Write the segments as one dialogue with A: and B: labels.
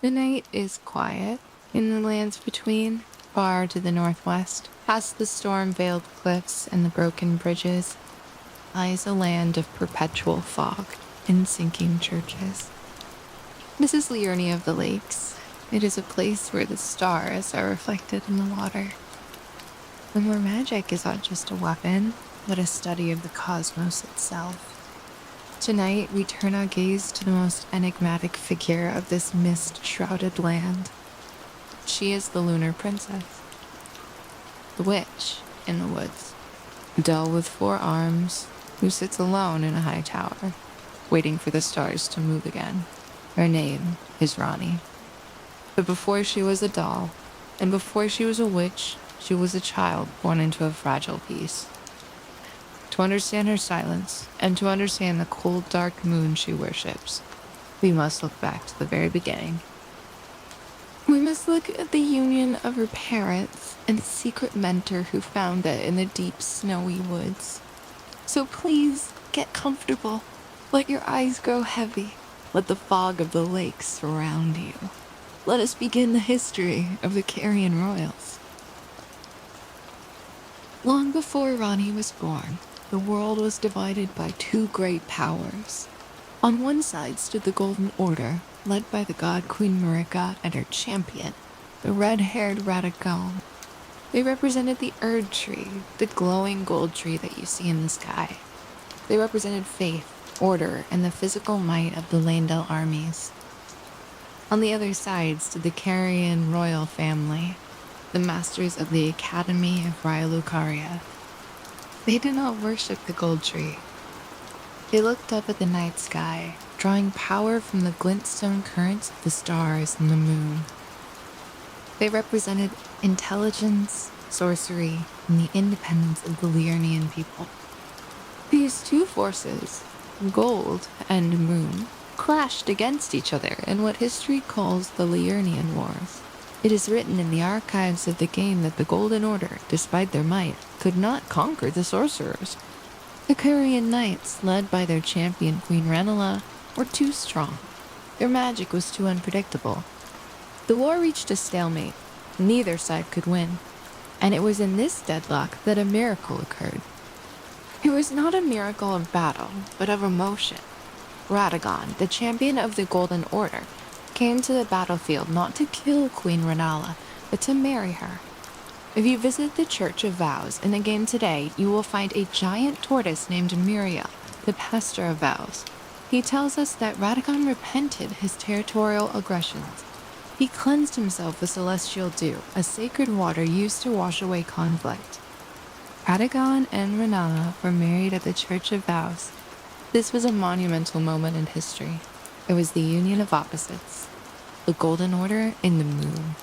A: The night is quiet in the lands between, far to the northwest, past the storm-veiled cliffs and the broken bridges, lies a land of perpetual fog and sinking churches. This is Liurnia of the Lakes. It is a place where the stars are reflected in the water, and where magic is not just a weapon, but a study of the cosmos itself. Tonight, we turn our gaze to the most enigmatic figure of this mist-shrouded land. She is the Lunar Princess, the witch in the woods, dull with 4 arms, who sits alone in a high tower, waiting for the stars to move again. Her name is Ranni. But before she was a doll, and before she was a witch, she was a child born into a fragile peace. To understand her silence, and to understand the cold, dark moon she worships, we must look back to the very beginning. We must look at the union of her parents and the secret mentor who found it in the deep, snowy woods. So please, get comfortable. Let your eyes grow heavy. Let the fog of the lake surround you. Let us begin the history of the Carian Royals. Long before Ranni was born, the world was divided by 2 great powers. On one side stood the Golden Order, led by the god Queen Marika and her champion, the red-haired Radagon. They represented the Erd Tree, the glowing gold tree that you see in the sky. They represented faith, order, and the physical might of the Landel armies. On the other side stood the Carian Royal Family, the masters of the Academy of Railucaria. They did not worship the gold tree. They looked up at the night sky, drawing power from the glintstone currents of the stars and the moon. They represented intelligence, sorcery, and the independence of the Liurnian people. These 2 forces, gold and moon, clashed against each other in what history calls the Liurnian Wars. It is written in the archives of the game that the Golden Order, despite their might, could not conquer the sorcerers. The Carian Knights, led by their champion Queen Ranella, were too strong. Their magic was too unpredictable. The war reached a stalemate. Neither side could win. And it was in this deadlock that a miracle occurred. It was not a miracle of battle, but of emotion. Radagon, the champion of the Golden Order, came to the battlefield not to kill Queen Ranella, but to marry her. If you visit the Church of Vows in the game today, you will find a giant tortoise named Muriel, the Pastor of Vows. He tells us that Radagon repented his territorial aggressions. He cleansed himself with celestial dew, a sacred water used to wash away conflict. Radagon and Ranella were married at the Church of Vows. This was a monumental moment in history. It was the union of opposites. The Golden Order and the moon.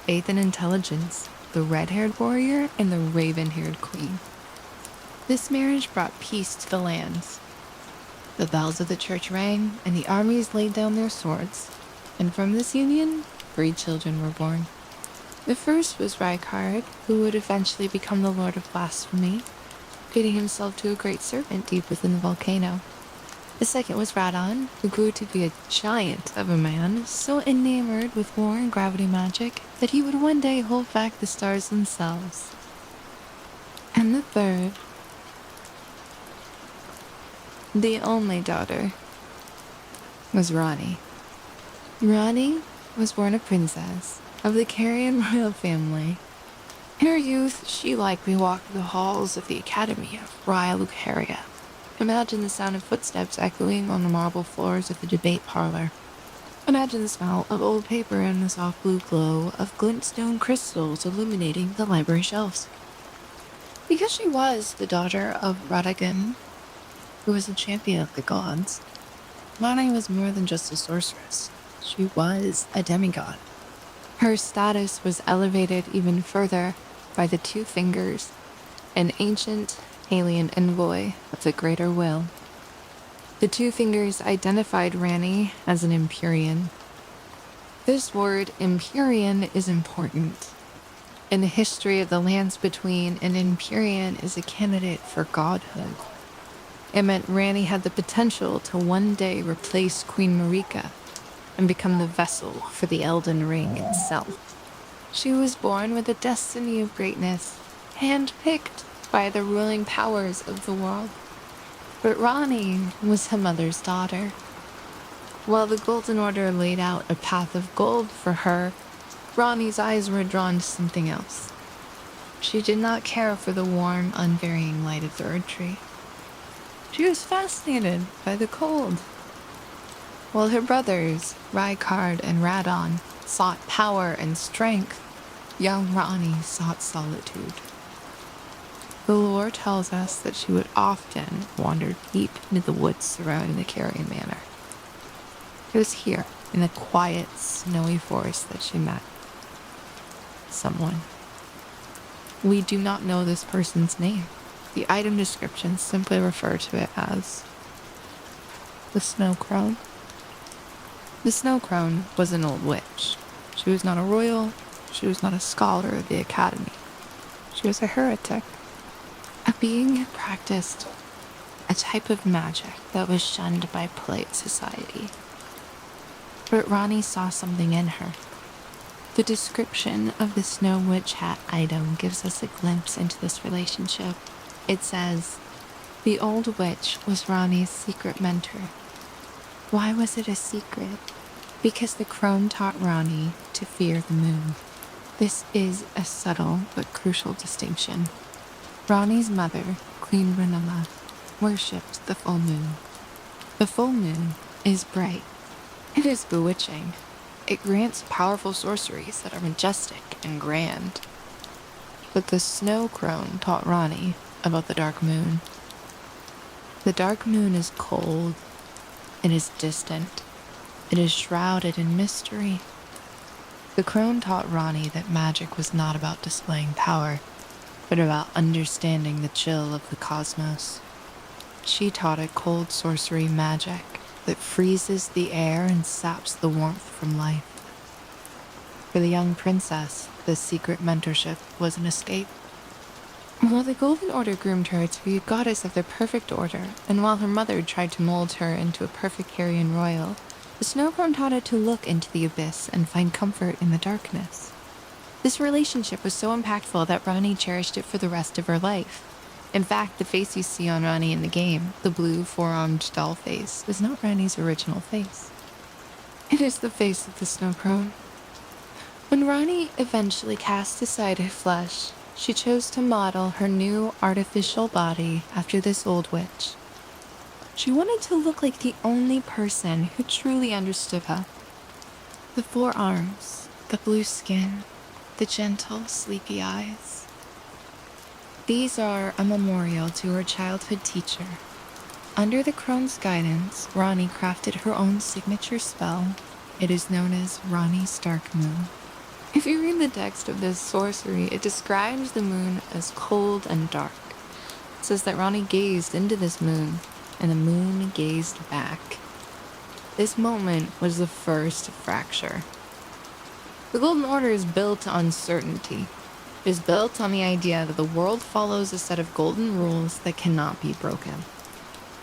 A: Faith and intelligence. The red-haired warrior and the raven-haired queen. This marriage brought peace to the lands. The bells of the church rang, and the armies laid down their swords. And from this union, 3 children were born. The first was Rykard, who would eventually become the Lord of Blasphemy, feeding himself to a great serpent deep within the volcano. The second was Radon, who grew to be a giant of a man, so enamored with war and gravity magic that he would one day hold back the stars themselves. And the third, the only daughter, was Ranni. Ranni was born a princess of the Carian Royal Family. In her youth, she likely walked the halls of the Academy of Railucaria. Imagine the sound of footsteps echoing on the marble floors of the debate parlor. Imagine the smell of old paper and the soft blue glow of glintstone crystals illuminating the library shelves. Because she was the daughter of Radagon, who was the champion of the gods, Ranni was more than just a sorceress. She was a demigod. Her status was elevated even further by the 2 fingers, an ancient alien envoy of the Greater Will. The 2 fingers identified Ranni as an Empyrean. This word, Empyrean, is important. In the history of the lands between, an Empyrean is a candidate for godhood. It meant Ranni had the potential to one day replace Queen Marika. and become the vessel for the Elden Ring itself. She was born with a destiny of greatness, handpicked by the ruling powers of the world. But Ranni was her mother's daughter. While the Golden Order laid out a path of gold for her, Ranni's eyes were drawn to something else. She did not care for the warm, unvarying light of the Earth Tree. She was fascinated by the cold. While her brothers, Rykard and Radon, sought power and strength, young Ranni sought solitude. The lore tells us that she would often wander deep into the woods surrounding the Carian Manor. It was here, in the quiet, snowy forest, that she met someone. We do not know this person's name. The item descriptions simply refer to it as the Snow Crone. The Snow Crone was an old witch. She was not a royal, she was not a scholar of the academy. She was a heretic. A being who practiced a type of magic that was shunned by polite society. But Ranni saw something in her. The description of the Snow Witch Hat item gives us a glimpse into this relationship. It says, the old witch was Ranni's secret mentor. Why was it a secret? Because the crone taught Ranni to fear the moon. This is a subtle but crucial distinction. Ranni's mother, Queen Ranella, worshipped the full moon. The full moon is bright. It is bewitching. It grants powerful sorceries that are majestic and grand. But the Snow Crone taught Ranni about the dark moon. The dark moon is cold. It is distant. It is shrouded in mystery. The crone taught Ranni that magic was not about displaying power, but about understanding the chill of the cosmos. She taught it cold sorcery magic that freezes the air and saps the warmth from life. For the young princess, this secret mentorship was an escape. While the Golden Order groomed her to be a goddess of their perfect order, and while her mother tried to mold her into a perfect Carian Royal, the Snow Crone taught her to look into the abyss and find comfort in the darkness. This relationship was so impactful that Ranni cherished it for the rest of her life. In fact, the face you see on Ranni in the game, the blue four-armed doll face, is not Ranni's original face. It is the face of the Snow Crone. When Ranni eventually cast aside her flesh, she chose to model her new artificial body after this old witch. She wanted to look like the only person who truly understood her. The four arms, the blue skin, the gentle, sleepy eyes. These are a memorial to her childhood teacher. Under the crone's guidance, Ranni crafted her own signature spell. It is known as Ranni's Dark Moon. If you read the text of this sorcery, it describes the moon as cold and dark. It says that Ranni gazed into this moon, and the moon gazed back. This moment was the first fracture. The Golden Order is built on certainty. It is built on the idea that the world follows a set of golden rules that cannot be broken.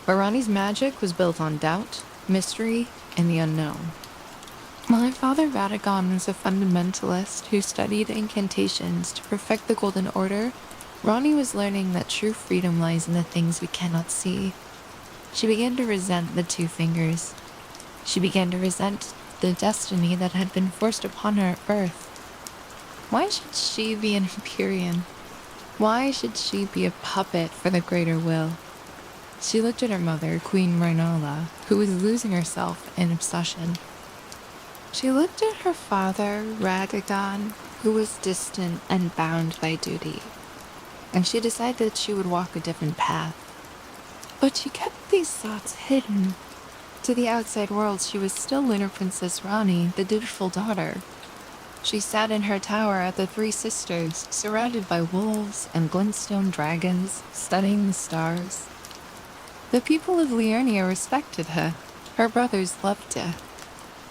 A: But Ranni's magic was built on doubt, mystery, and the unknown. While her father Radagon was a fundamentalist who studied incantations to perfect the Golden Order, Ranni was learning that true freedom lies in the things we cannot see. She began to resent the Two Fingers. She began to resent the destiny that had been forced upon her at birth. Why should she be an Empyrean? Why should she be a puppet for the greater will? She looked at her mother, Queen Rinola, who was losing herself in obsession. She looked at her father, Radagon, who was distant and bound by duty, and she decided that she would walk a different path. But she kept these thoughts hidden. To the outside world, she was still Lunar Princess Ranni, the dutiful daughter. She sat in her tower at the Three Sisters, surrounded by wolves and glintstone dragons, studying the stars. The people of Liurnia respected her. Her brothers loved her.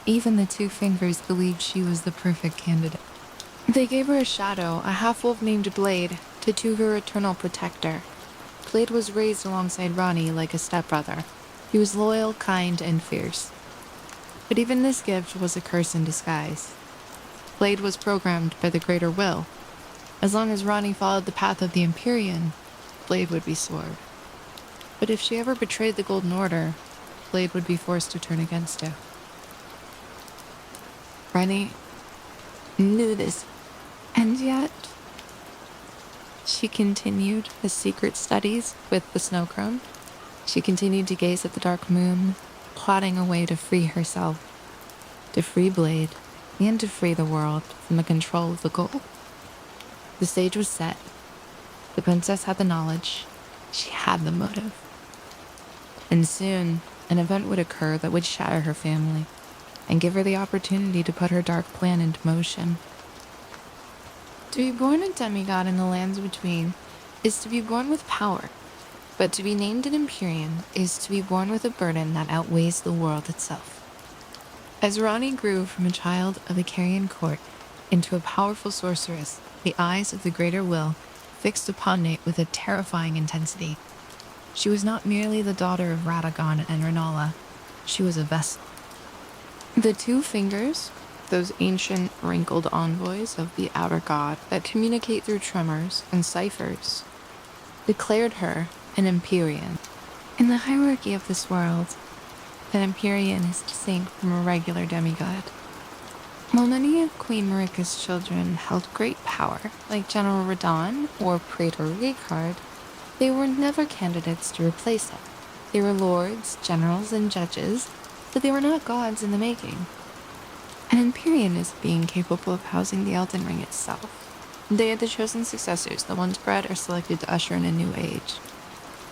A: Even the Two Fingers believed she was the perfect candidate. They gave her a shadow, a half-wolf named Blade, to her eternal protector. Blade was raised alongside Ranni like a stepbrother. He was loyal, kind, and fierce. But even this gift was a curse in disguise. Blade was programmed by the greater will. As long as Ranni followed the path of the Empyrean, Blade would be sword. But if she ever betrayed the Golden Order, Blade would be forced to turn against it. Ranni knew this, and yet she continued her secret studies with the Snow Crone. She continued to gaze at the dark moon, plotting a way to free herself, to free Blade, and to free the world from the control of the gold. The stage was set. The princess had the knowledge. She had the motive. And soon, an event would occur that would shatter her family and give her the opportunity to put her dark plan into motion. To be born a demigod in the lands between is to be born with power, but to be named an Empyrean is to be born with a burden that outweighs the world itself. As Ranni grew from a child of the Carian court into a powerful sorceress, the eyes of the greater will fixed upon it with a terrifying intensity. She was not merely the daughter of Radagon and Rennala, she was a vessel. The two fingers, those ancient wrinkled envoys of the outer god that communicate through tremors and ciphers, declared her an Empyrean. In the hierarchy of this world, an Empyrean is distinct from a regular demigod. While many of Queen Marika's children held great power, like General Radahn or Praetor Ricard, they were never candidates to replace him. They were lords, generals, and judges, but they were not gods in the making. An Empyrean is a being capable of housing the Elden Ring itself. They are the chosen successors, the ones bred or selected to usher in a new age.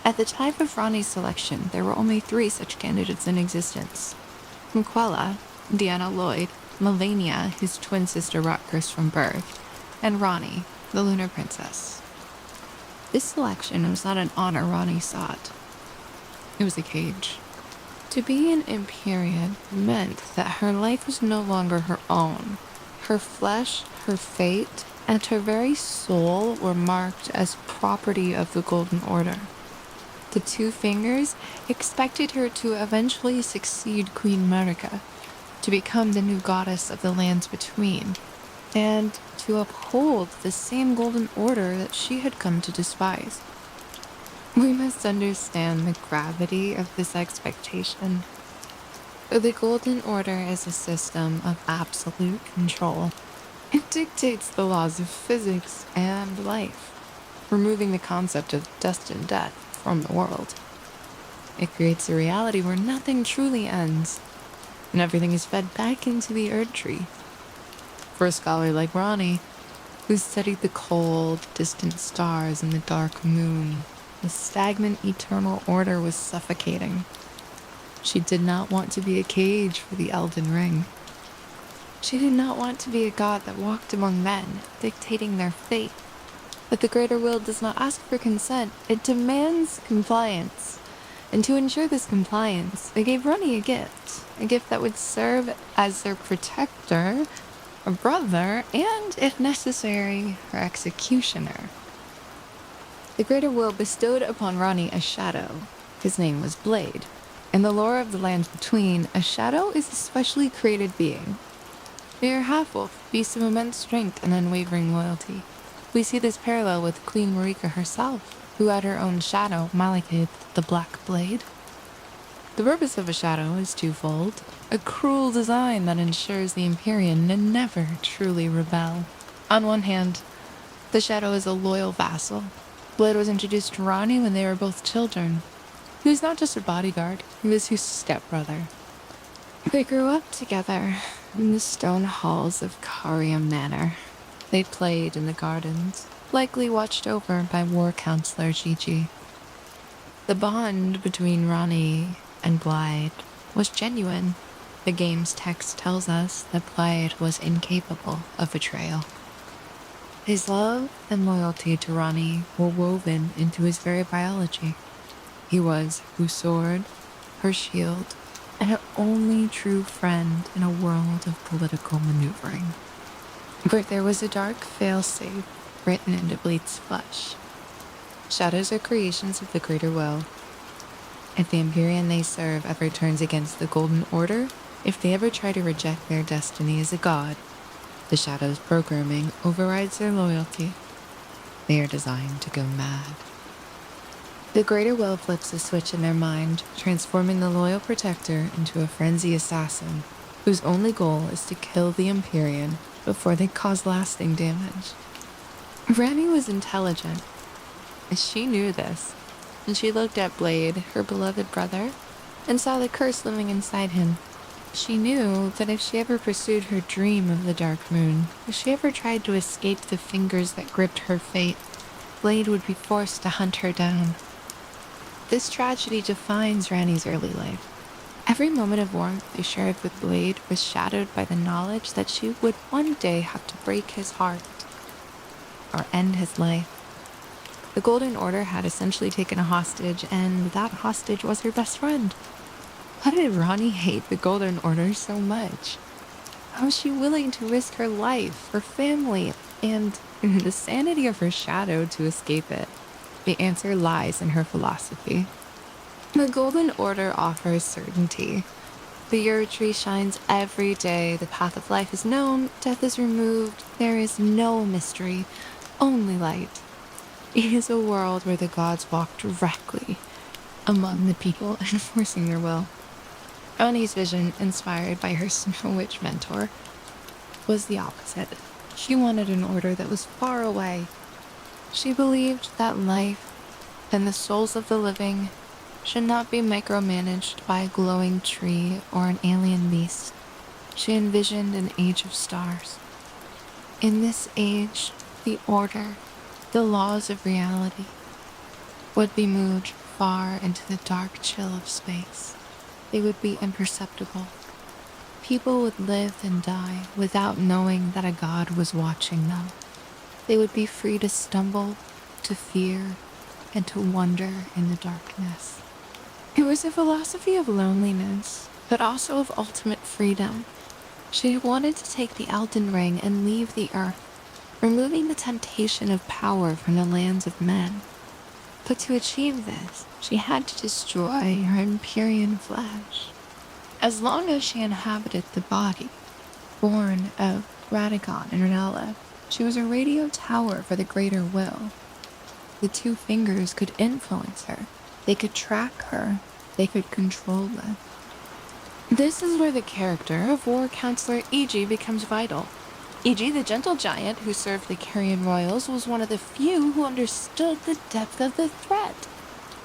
A: At the time of Ranni's selection, there were only 3 such candidates in existence: Muquella, Deanna Lloyd, Melania, his twin sister brought cursed from birth, and Ranni, the Lunar Princess. This selection was not an honor Ranni sought. It was a cage. To be an Empyrean meant that her life was no longer her own. Her flesh, her fate, and her very soul were marked as property of the Golden Order. The two fingers expected her to eventually succeed Queen Marika, to become the new goddess of the lands between, and to uphold the same Golden Order that she had come to despise. We must understand the gravity of this expectation. The Golden Order is a system of absolute control. It dictates the laws of physics and life, removing the concept of dust and death from the world. It creates a reality where nothing truly ends, and everything is fed back into the Erd Tree. For a scholar like Ranni, who studied the cold, distant stars and the dark moon, the stagnant eternal order was suffocating. She did not want to be a cage for the Elden Ring. She did not want to be a god that walked among men, dictating their fate. But the greater will does not ask for consent, it demands compliance. And to ensure this compliance, they gave Ranni a gift that would serve as their protector, a brother, and, if necessary, her executioner. The greater will bestowed upon Ranni a shadow. His name was Blade. In the lore of the lands between, a shadow is a specially created being. They are half-wolf, beasts of immense strength and unwavering loyalty. We see this parallel with Queen Marika herself, who had her own shadow, Malekith the Black Blade. The purpose of a shadow is twofold: a cruel design that ensures the Empyrean never truly rebel. On one hand, the shadow is a loyal vassal. Blade was introduced to Ranni when they were both children. He was not just her bodyguard, he was her stepbrother. They grew up together in the stone halls of Carian Manor. They played in the gardens, likely watched over by war counselor Gigi. The bond between Ranni and Blade was genuine. The game's text tells us that Blade was incapable of betrayal. His love and loyalty to Ranni were woven into his very biology. He was her sword, her shield, and her only true friend in a world of political maneuvering. But there was a dark failsafe written into Blade's flesh. Shadows are creations of the greater will. If the Empyrean they serve ever turns against the Golden Order, If they ever try to reject their destiny as a god, the Shadow's programming overrides their loyalty. They are designed to go mad. The Greater Will flips a switch in their mind, transforming the loyal protector into a frenzied assassin whose only goal is to kill the Empyrean before they cause lasting damage. Ranni was intelligent. She knew this, and she looked at Blade, her beloved brother, and saw the curse living inside him. She knew that if she ever pursued her dream of the Dark Moon, if she ever tried to escape the fingers that gripped her fate, Blade would be forced to hunt her down. This tragedy defines Ranni's early life. Every moment of warmth they shared with Blade was shadowed by the knowledge that she would one day have to break his heart or end his life. The Golden Order had essentially taken a hostage, and that hostage was her best friend. Why did Ranni hate the Golden Order so much? How was she willing to risk her life, her family, and the sanity of her shadow to escape it? The answer lies in her philosophy. The Golden Order offers certainty. The Ur tree shines every day, the path of life is known, death is removed, there is no mystery, only light. It is a world where the gods walk directly among the people, enforcing their will. Ranni's vision, inspired by her Snow Witch mentor, was the opposite. She wanted an order that was far away. She believed that life and the souls of the living should not be micromanaged by a glowing tree or an alien beast. She envisioned an age of stars. In this age, the order, the laws of reality, would be moved far into the dark chill of space. They would be imperceptible. People would live and die without knowing that a god was watching them. They would be free to stumble, to fear, and to wander in the darkness. It was a philosophy of loneliness, but also of ultimate freedom. She wanted to take the Elden Ring and leave the earth, removing the temptation of power from the lands of men. But to achieve this, she had to destroy her Empyrean flesh. As long as she inhabited the body, born of Radagon and Ranella, she was a radio tower for the Greater Will. The two fingers could influence her. They could track her. They could control her. This is where the character of War Counselor Iji becomes vital. Iji, the gentle giant who served the Carian Royals, was one of the few who understood the depth of the threat.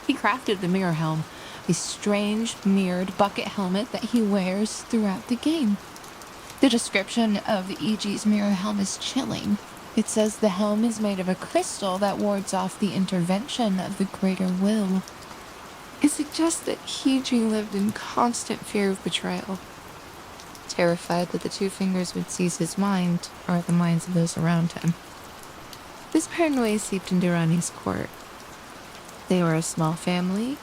A: He crafted the mirror helm, a strange, mirrored bucket helmet that he wears throughout the game. The description of Iji's mirror helm is chilling. It says the helm is made of a crystal that wards off the intervention of the Greater Will. It suggests that Iji lived in constant fear of betrayal, terrified that the two fingers would seize his mind or the minds of those around him. This paranoia seeped into Ranni's court. They were a small family,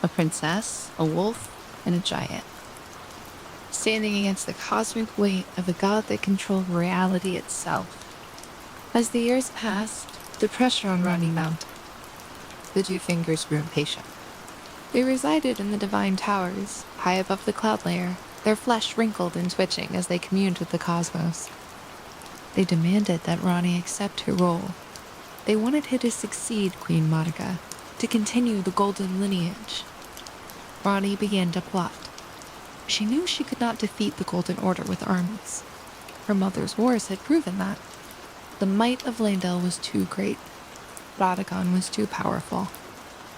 A: a princess, a wolf, and a giant, standing against the cosmic weight of a god that controlled reality itself. As the years passed, the pressure on Ranni mounted. The two fingers grew impatient. They resided in the divine towers, high above the cloud layer, their flesh wrinkled and twitching as they communed with the cosmos. They demanded that Ranni accept her role. They wanted her to succeed Queen Marika, to continue the golden lineage. Ranni began to plot. She knew she could not defeat the Golden Order with armies. Her mother's wars had proven that. The might of Landel was too great. Radagon was too powerful.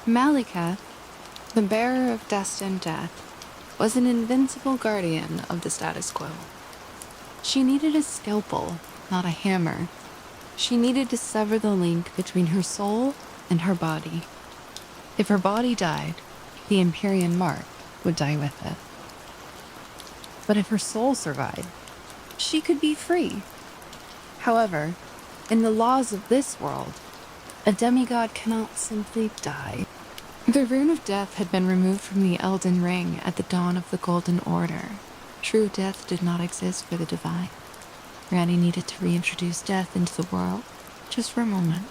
A: Malekith, the bearer of destined death, was an invincible guardian of the status quo. She needed a scalpel, not a hammer. She needed to sever the link between her soul and her body. If her body died, the Empyrean mark would die with it. But if her soul survived, she could be free. However, in the laws of this world, a demigod cannot simply die. The rune of death had been removed from the Elden Ring at the dawn of the Golden Order. True death did not exist for the divine. Ranni needed to reintroduce death into the world, just for a moment.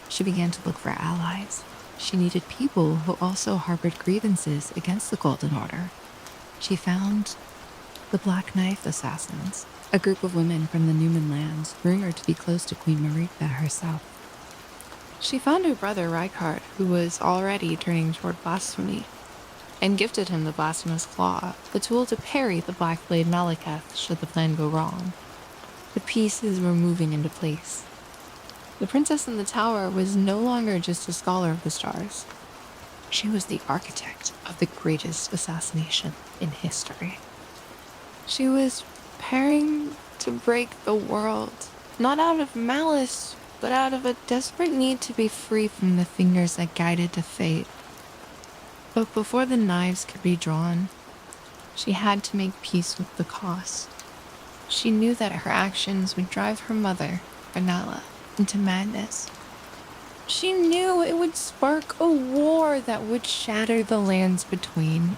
A: She began to look for allies. She needed people who also harbored grievances against the Golden Order. She found the Black Knife Assassins, a group of women from the Newman lands rumored to be close to Queen Marika herself. She found her brother Rykard, who was already turning toward blasphemy, and gifted him the Blasphemous Claw, the tool to parry the Black Blade Malekith should the plan go wrong. The pieces were moving into place. The princess in the tower was no longer just a scholar of the stars. She was the architect of the greatest assassination in history. She was preparing to break the world, not out of malice, but out of a desperate need to be free from the fingers that guided to fate. But before the knives could be drawn, she had to make peace with the cost. She knew that her actions would drive her mother, Ranni, into madness. She knew it would spark a war that would shatter the lands between.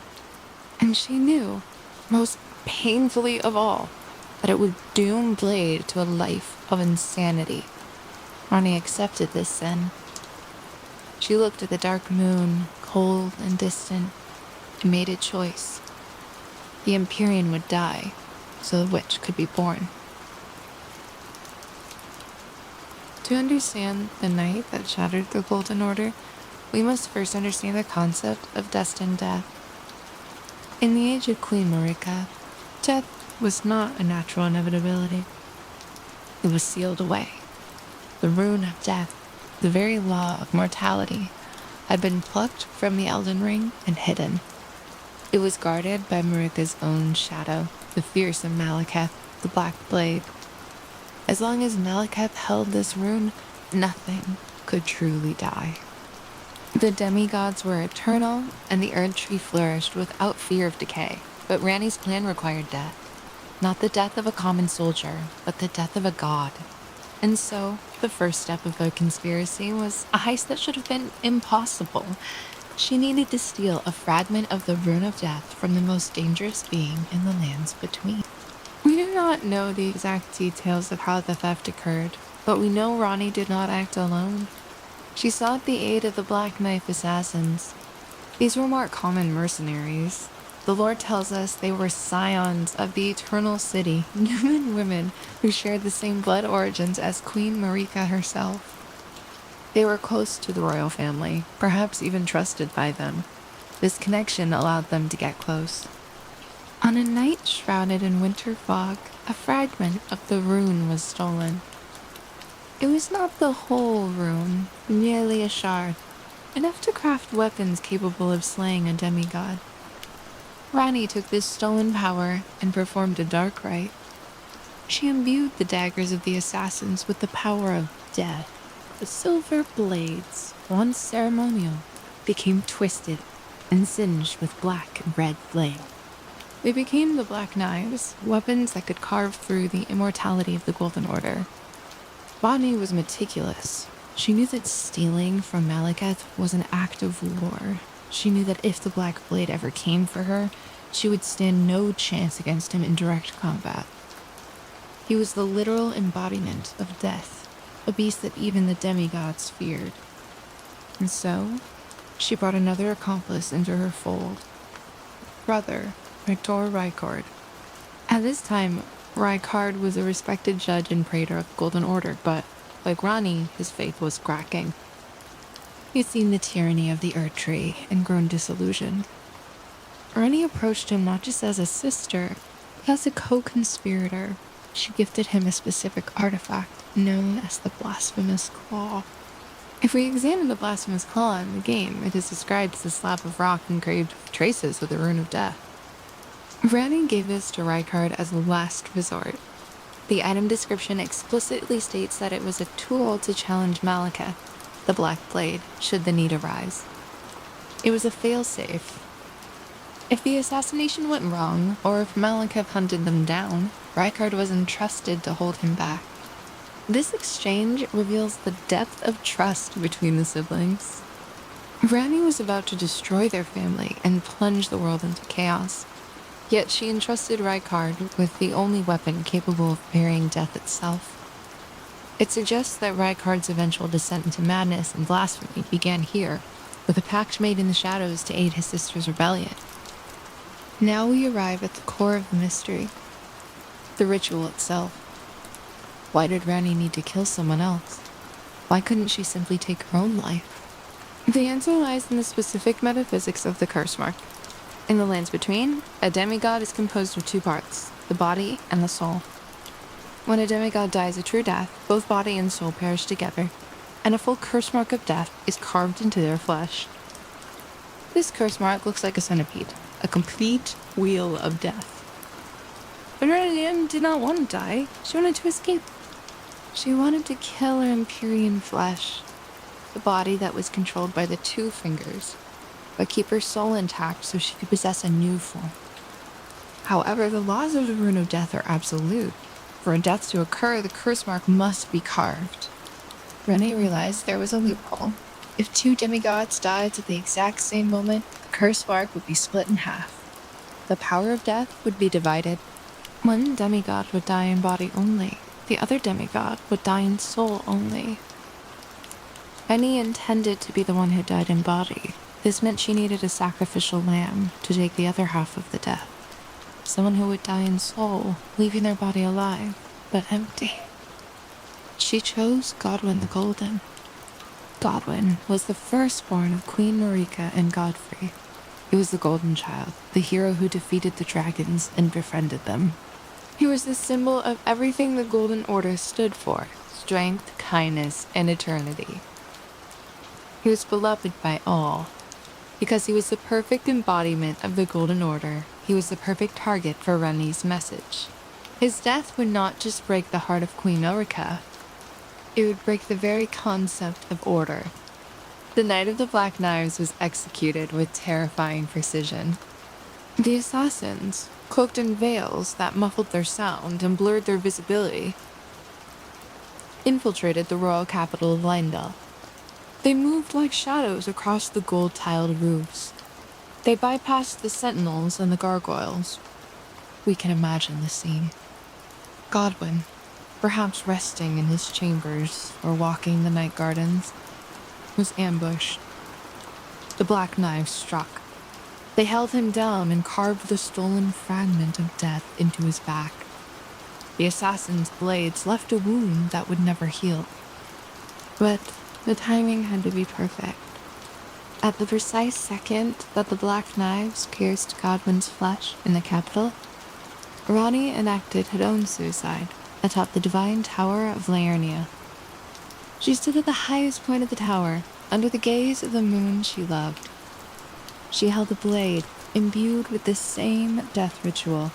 A: And she knew, most painfully of all, that it would doom Blade to a life of insanity. Ranni accepted this sin. She looked at the dark moon, cold and distant, and made a choice. The Empyrean would die, so the witch could be born. To understand the night that shattered the Golden Order, we must first understand the concept of destined death. In the age of Queen Marika, death was not a natural inevitability. It was sealed away. The rune of death, the very law of mortality, had been plucked from the Elden Ring and hidden. It was guarded by Marika's own shadow, the fearsome Malekith, the Black Blade. As long as Malekith held this rune, nothing could truly die. The demigods were eternal, and the Erd Tree flourished without fear of decay. But Ranni's plan required death. Not the death of a common soldier, but the death of a god. And so, the first step of the conspiracy was a heist that should have been impossible. She needed to steal a fragment of the Rune of Death from the most dangerous being in the lands between. We do not know the exact details of how the theft occurred, but we know Ranni did not act alone. She sought the aid of the Black Knife Assassins. These were more common mercenaries. The lore tells us they were scions of the Eternal City, human women who shared the same blood origins as Queen Marika herself. They were close to the royal family, perhaps even trusted by them. This connection allowed them to get close. On a night shrouded in winter fog, a fragment of the rune was stolen. It was not the whole rune, merely a shard, enough to craft weapons capable of slaying a demigod. Ranni took this stolen power and performed a dark rite. She imbued the daggers of the assassins with the power of death. The silver blades, once ceremonial, became twisted and singed with black and red flame. They became the Black Knives, weapons that could carve through the immortality of the Golden Order. Ranni was meticulous. She knew that stealing from Malekith was an act of war. She knew that if the Black Blade ever came for her, she would stand no chance against him in direct combat. He was the literal embodiment of death, a beast that even the demigods feared. And so, she brought another accomplice into her fold. Brother, Victor Rykard. At this time, Rykard was a respected judge and praetor of the Golden Order, but, like Ranni, his faith was cracking. He had seen the tyranny of the Erd Tree and grown disillusioned. Ranni approached him not just as a sister, but as a co-conspirator. She gifted him a specific artifact known as the Blasphemous Claw. If we examine the Blasphemous Claw in the game, it is described as a slab of rock engraved with traces of the Rune of Death. Ranni gave this to Rykard as a last resort. The item description explicitly states that it was a tool to challenge Malekith, the Black Blade, should the need arise. It was a failsafe. If the assassination went wrong, or if Malekith hunted them down, Rykard was entrusted to hold him back. This exchange reveals the depth of trust between the siblings. Ranni was about to destroy their family and plunge the world into chaos. Yet she entrusted Rykard with the only weapon capable of parrying death itself. It suggests that Rykard's eventual descent into madness and blasphemy began here, with a pact made in the shadows to aid his sister's rebellion. Now we arrive at the core of the mystery, the ritual itself. Why did Ranni need to kill someone else? Why couldn't she simply take her own life? The answer lies in the specific metaphysics of the curse mark. In the lands between, a demigod is composed of two parts, the body and the soul. When a demigod dies a true death, both body and soul perish together, and a full curse mark of death is carved into their flesh. This curse mark looks like a centipede, a complete wheel of death. But Ranni did not want to die. She wanted to escape. She wanted to kill her Empyrean flesh, the body that was controlled by the two fingers, but keep her soul intact so she could possess a new form. However, the laws of the Rune of Death are absolute. For a death to occur, the curse mark must be carved. Ranni realized there was a loophole. If two demigods died at the exact same moment, the curse mark would be split in half. The power of death would be divided. One demigod would die in body only. The other demigod would die in soul only. Ranni intended to be the one who died in body. This meant she needed a sacrificial lamb to take the other half of the death. Someone who would die in soul, leaving their body alive, but empty. She chose Godwyn the Golden. Godwyn was the firstborn of Queen Marika and Godfrey. He was the Golden Child, the hero who defeated the dragons and befriended them. He was the symbol of everything the Golden Order stood for: strength, kindness, and eternity. He was beloved by all. Because he was the perfect embodiment of the Golden Order, he was the perfect target for Ranni's message. His death would not just break the heart of Queen Marika, it would break the very concept of order. The Knight of the Black Knives was executed with terrifying precision. The assassins, cloaked in veils that muffled their sound and blurred their visibility, infiltrated the royal capital of Leyndell. They moved like shadows across the gold-tiled roofs. They bypassed the sentinels and the gargoyles. We can imagine the scene. Godwyn, perhaps resting in his chambers or walking the night gardens, was ambushed. The Black Knives struck. They held him down and carved the stolen fragment of death into his back. The assassin's blades left a wound that would never heal. But the timing had to be perfect. At the precise second that the Black Knives pierced Godwyn's flesh in the capital, Ranni enacted her own suicide atop the divine tower of Liurnia. She stood at the highest point of the tower, under the gaze of the moon she loved. She held a blade imbued with the same death ritual,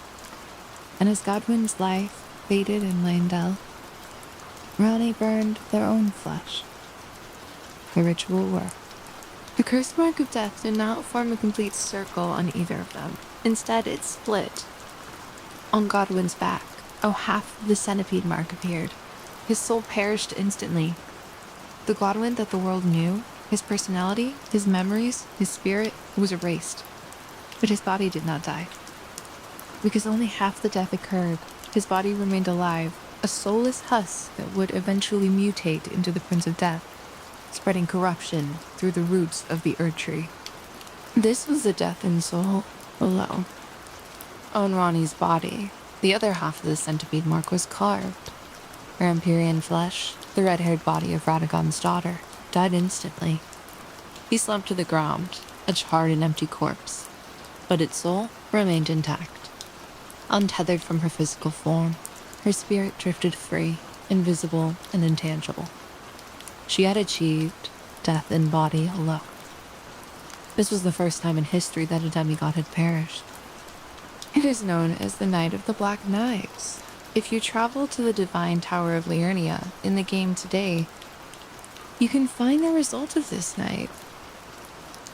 A: and as Godwyn's life faded in Leyndell, Ranni burned their own flesh. The ritual worked. The curse mark of death did not form a complete circle on either of them. Instead, it split. On Godwyn's back, half of the centipede mark appeared. His soul perished instantly. The Godwyn that the world knew, his personality, his memories, his spirit, was erased. But his body did not die. Because only half the death occurred, his body remained alive, a soulless husk that would eventually mutate into the Prince of Death, spreading corruption through the roots of the Erd Tree. This was the death in soul alone. On Ranni's body, the other half of the centipede mark was carved. Her Empyrean flesh, the red-haired body of Radagon's daughter, died instantly. He slumped to the ground, a charred and empty corpse, but its soul remained intact. Untethered from her physical form, her spirit drifted free, invisible and intangible. She had achieved death in body alone. This was the first time in history that a demigod had perished. It is known as the Knight of the Black Knives. If you travel to the Divine Tower of Liurnia in the game today, you can find the result of this knight.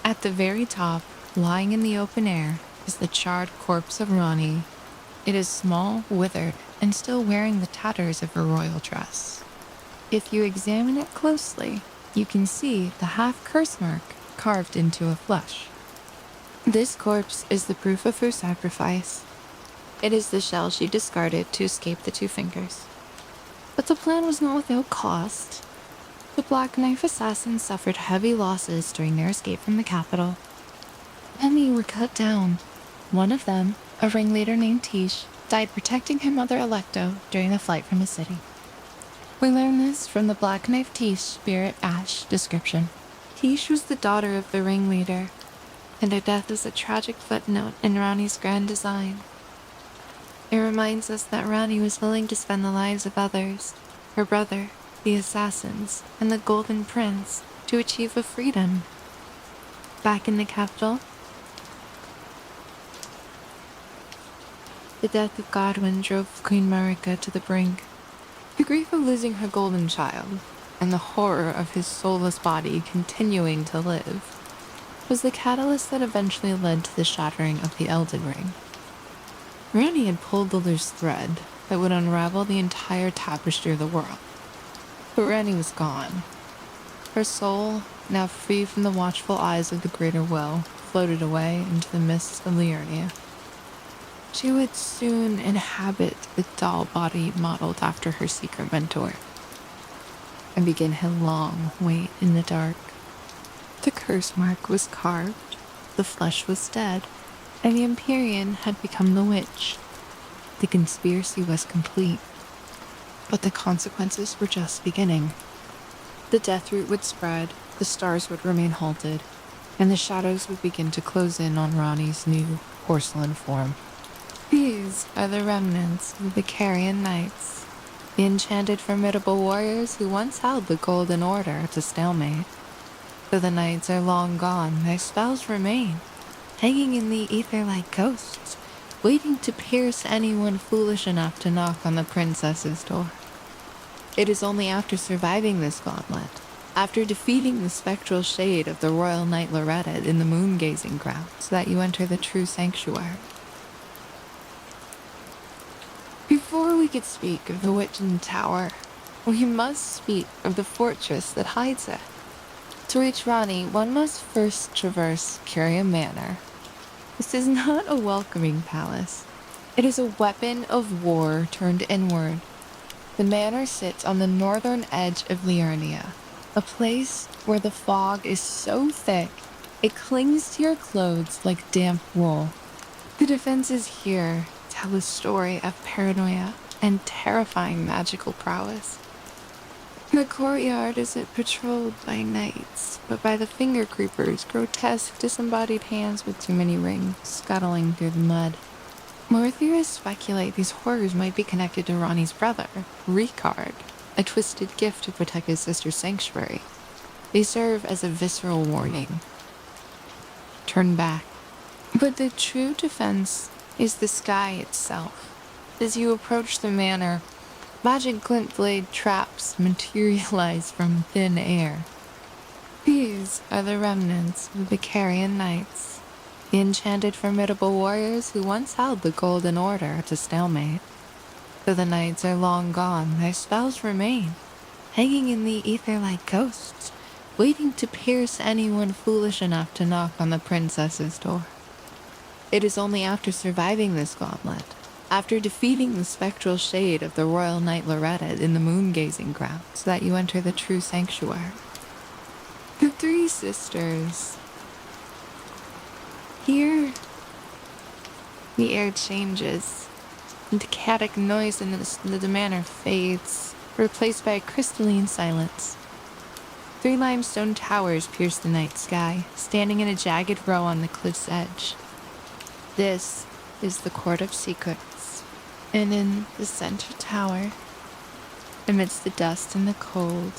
A: At the very top, lying in the open air, is the charred corpse of Ranni. It is small, withered, and still wearing the tatters of her royal dress. If you examine it closely, you can see the half curse mark carved into a flesh. This corpse is the proof of her sacrifice. It is the shell she discarded to escape the two fingers. But the plan was not without cost. The Black Knife assassins suffered heavy losses during their escape from the capital. Many were cut down. One of them, a ringleader named Tish, died protecting her mother Electo during the flight from a city. We learn this from the Black Knife Tish Spirit Ash description. Tish was the daughter of the ringleader, and her death is a tragic footnote in Ranni's grand design. It reminds us that Ranni was willing to spend the lives of others, her brother, the assassins, and the Golden Prince, to achieve a freedom. Back in the capital, the death of Godwin drove Queen Marika to the brink. The grief of losing her golden child, and the horror of his soulless body continuing to live, was the catalyst that eventually led to the shattering of the Elden Ring. Ranni had pulled the loose thread that would unravel the entire tapestry of the world. But Ranni was gone. Her soul, now free from the watchful eyes of the Greater Will, floated away into the mists of Liurnia. She would soon inhabit the doll body modeled after her secret mentor, and begin her long wait in the dark. The curse mark was carved, the flesh was dead, and the Empyrean had become the witch. The conspiracy was complete, but the consequences were just beginning. The death root would spread, the stars would remain halted, and the shadows would begin to close in on Ranni's new porcelain form. These are the remnants of the Carian Knights, the enchanted formidable warriors who once held the Golden Order at a stalemate. Though the knights are long gone, their spells remain, hanging in the ether like ghosts, waiting to pierce anyone foolish enough to knock on the princess's door. It is only after surviving this gauntlet, after defeating the spectral shade of the Royal Knight Loretta in the moon-gazing grounds, that you enter the true sanctuary. Before we could speak of the witch in the tower, we must speak of the fortress that hides it. To reach Ranni, one must first traverse Carian Manor. This is not a welcoming palace. It is a weapon of war turned inward. The manor sits on the northern edge of Liurnia, a place where the fog is so thick it clings to your clothes like damp wool. The defenses here tell a story of paranoia and terrifying magical prowess. The courtyard isn't patrolled by knights, but by the finger creepers, grotesque disembodied hands with too many rings, scuttling through the mud. More theorists speculate these horrors might be connected to Ranni's brother, Ricard, a twisted gift to protect his sister's sanctuary. They serve as a visceral warning. Turn back. But the true defense is the sky itself. As you approach the manor, magic glint blade traps materialize from thin air. These are the remnants of the Carian Knights, the enchanted formidable warriors who once held the Golden Order at a stalemate. Though the knights are long gone, their spells remain, hanging in the ether like ghosts, waiting to pierce anyone foolish enough to knock on the princess's door. It is only after surviving this gauntlet, after defeating the spectral shade of the Royal Knight Loretta in the moon-gazing grounds, that you enter the true sanctuary. The Three Sisters. Here, the air changes, and the chaotic noise in the manor fades, replaced by a crystalline silence. 3 limestone towers pierce the night sky, standing in a jagged row on the cliff's edge. This is the Court of Secrets, and in the center tower, amidst the dust and the cold,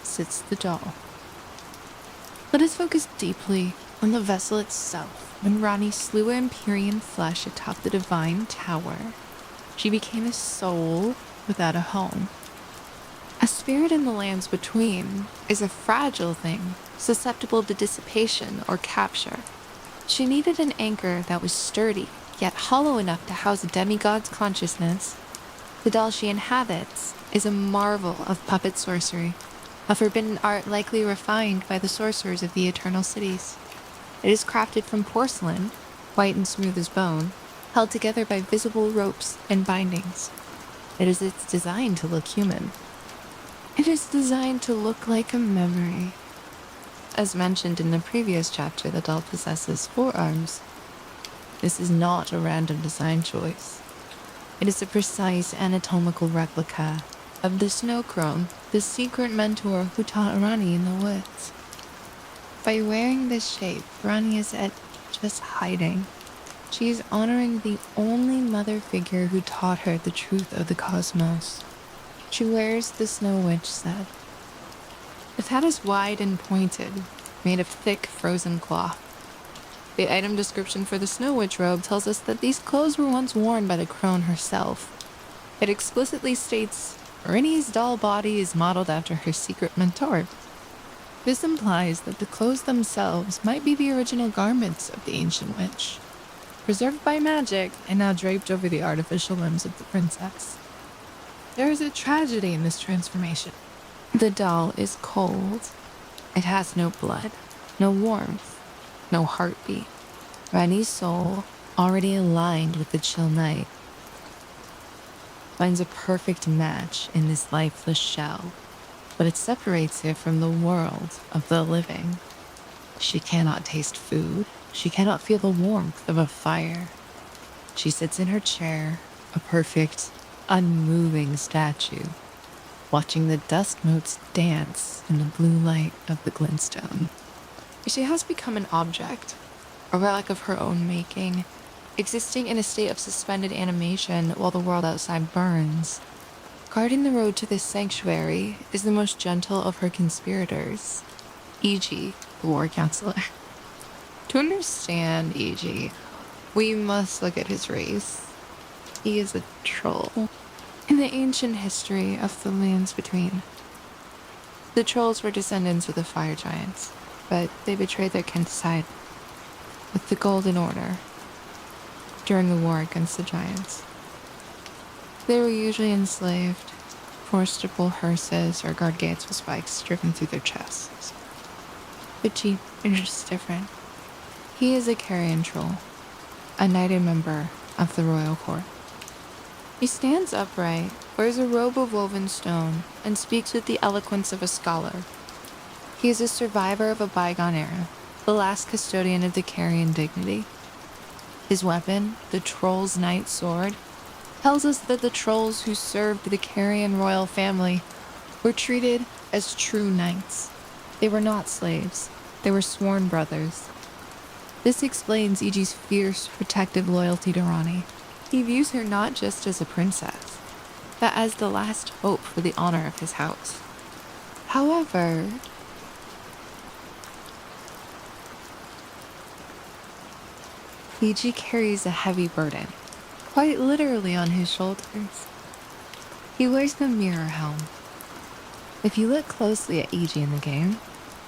A: sits the doll. Let us focus deeply on the vessel itself. When Ranni slew her Empyrean flesh atop the divine tower, she became a soul without a home. A spirit in the lands between is a fragile thing, susceptible to dissipation or capture. She needed an anchor that was sturdy, yet hollow enough to house a demigod's consciousness. The doll she inhabits is a marvel of puppet sorcery, a forbidden art likely refined by the sorcerers of the Eternal Cities. It is crafted from porcelain, white and smooth as bone, held together by visible ropes and bindings. It's designed to look human. It is designed to look like a memory. As mentioned in the previous chapter, the doll possesses 4 arms. This is not a random design choice. It is a precise anatomical replica of the snow crone, the secret mentor who taught Ranni in the woods. By wearing this shape, Ranni isn't just hiding. She is honoring the only mother figure who taught her the truth of the cosmos. She wears the Snow Witch set. The hat is wide and pointed, made of thick frozen cloth. The item description for the Snow Witch robe tells us that these clothes were once worn by the crone herself. It explicitly states, Ranni's doll body is modeled after her secret mentor. This implies that the clothes themselves might be the original garments of the ancient witch, preserved by magic and now draped over the artificial limbs of the princess. There is a tragedy in this transformation. The doll is cold. It has no blood, no warmth, no heartbeat. Ranni's soul, already aligned with the chill night, finds a perfect match in this lifeless shell, but it separates it from the world of the living. She cannot taste food. She cannot feel the warmth of a fire. She sits in her chair, a perfect, unmoving statue, watching the dust motes dance in the blue light of the glintstone. She has become an object, a relic of her own making, existing in a state of suspended animation while the world outside burns. Guarding the road to this sanctuary is the most gentle of her conspirators, E.G., the war counselor. To understand E.G., we must look at his race. He is a troll. In the ancient history of the lands between, the trolls were descendants of the fire giants, but they betrayed their kin's side with the Golden Order during the war against the giants. They were usually enslaved, forced to pull hearses or guard gates with spikes driven through their chests. But G is just different. He is a Carian troll, a knighted member of the royal court. He stands upright, wears a robe of woven stone, and speaks with the eloquence of a scholar. He is a survivor of a bygone era, the last custodian of the Carian dignity. His weapon, the Troll's Knight Sword, tells us that the trolls who served the Carian Royal Family were treated as true knights. They were not slaves. They were sworn brothers. This explains E.G.'s fierce, protective loyalty to Ranni. He views her not just as a princess, but as the last hope for the honor of his house. However, E.G. carries a heavy burden, quite literally on his shoulders. He wears the mirror helm. If you look closely at E.G. in the game,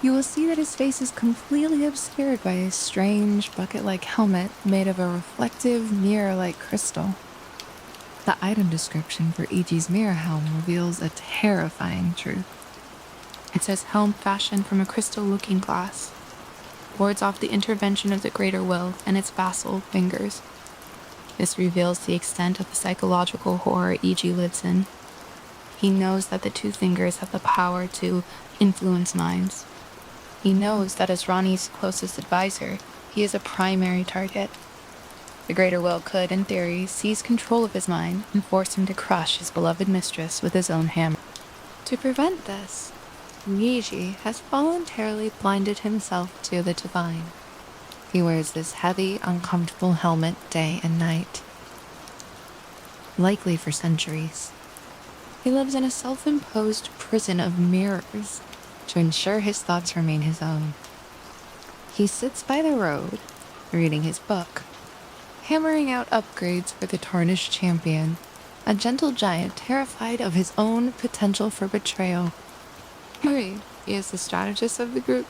A: you will see that his face is completely obscured by a strange bucket-like helmet made of a reflective mirror-like crystal. The item description for E.G.'s mirror helm reveals a terrifying truth. It says helm fashioned from a crystal-looking glass, wards off the intervention of the greater will and its vassal fingers. This reveals the extent of the psychological horror E.G. lives in. He knows that the two fingers have the power to influence minds. He knows that as Ranni's closest advisor, he is a primary target. The greater will could, in theory, seize control of his mind and force him to crush his beloved mistress with his own hammer. To prevent this, Niji has voluntarily blinded himself to the divine. He wears this heavy, uncomfortable helmet day and night, likely for centuries. He lives in a self-imposed prison of mirrors to ensure his thoughts remain his own. He sits by the road, reading his book, hammering out upgrades for the tarnished champion, a gentle giant terrified of his own potential for betrayal. He is the strategist of the group,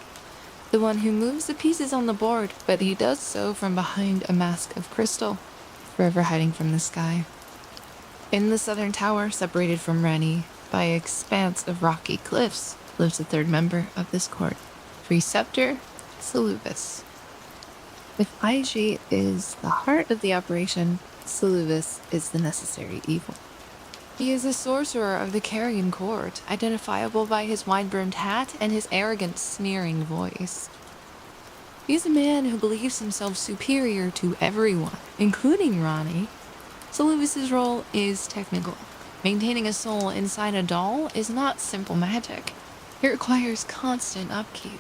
A: the one who moves the pieces on the board, but he does so from behind a mask of crystal, forever hiding from the sky. In the southern tower, separated from Ranni by an expanse of rocky cliffs, lives the third member of this court, Preceptor Saluvis. If IG is the heart of the operation, Saluvis is the necessary evil. He is a sorcerer of the Carian court, identifiable by his wide-brimmed hat and his arrogant, sneering voice. He's a man who believes himself superior to everyone, including Ranni. Seluvis's role is technical. Maintaining a soul inside a doll is not simple magic. It requires constant upkeep.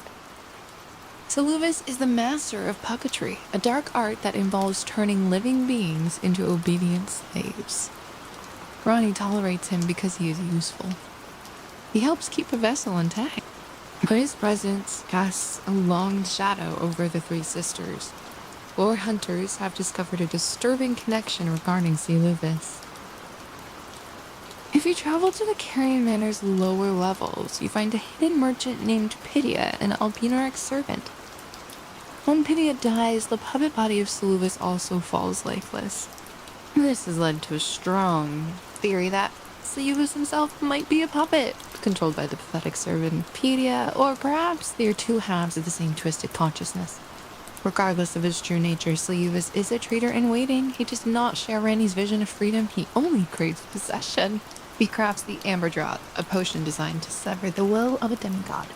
A: Seluvis is the master of puppetry, a dark art that involves turning living beings into obedient slaves. Ranni tolerates him because he is useful. He helps keep a vessel intact, but his presence casts a long shadow over the three sisters. Lore hunters have discovered a disturbing connection regarding Seluvis. If you travel to the Carian Manor's lower levels, you find a hidden merchant named Pydia, an Albinaric servant. When Pydia dies, the puppet body of Seluvis also falls lifeless. This has led to a strong theory that Seluvis himself might be a puppet, controlled by the pathetic servant Pydia, or perhaps they are two halves of the same twisted consciousness. Regardless of his true nature, Seluvis is a traitor in waiting. He does not share Ranni's vision of freedom, he only craves possession. He crafts the Amber Draught, a potion designed to sever the will of a demigod.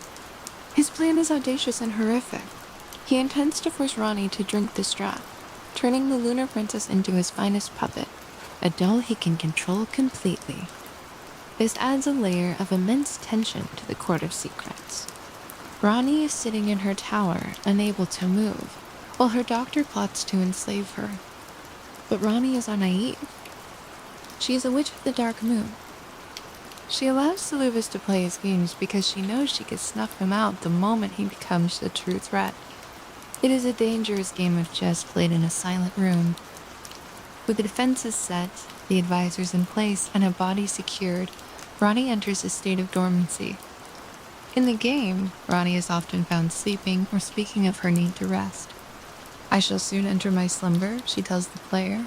A: His plan is audacious and horrific. He intends to force Ranni to drink this draught, turning the Lunar Princess into his finest puppet, a doll he can control completely. This adds a layer of immense tension to the Court of Secrets. Ranni is sitting in her tower, unable to move, while her doctor plots to enslave her. But Ranni is naive. She is a witch of the dark moon. She allows Seluvis to play his games because she knows she can snuff him out the moment he becomes the true threat. It is a dangerous game of chess played in a silent room. With the defenses set, the advisors in place, and a body secured, Ranni enters a state of dormancy. In the game, Ranni is often found sleeping or speaking of her need to rest. "I shall soon enter my slumber," she tells the player.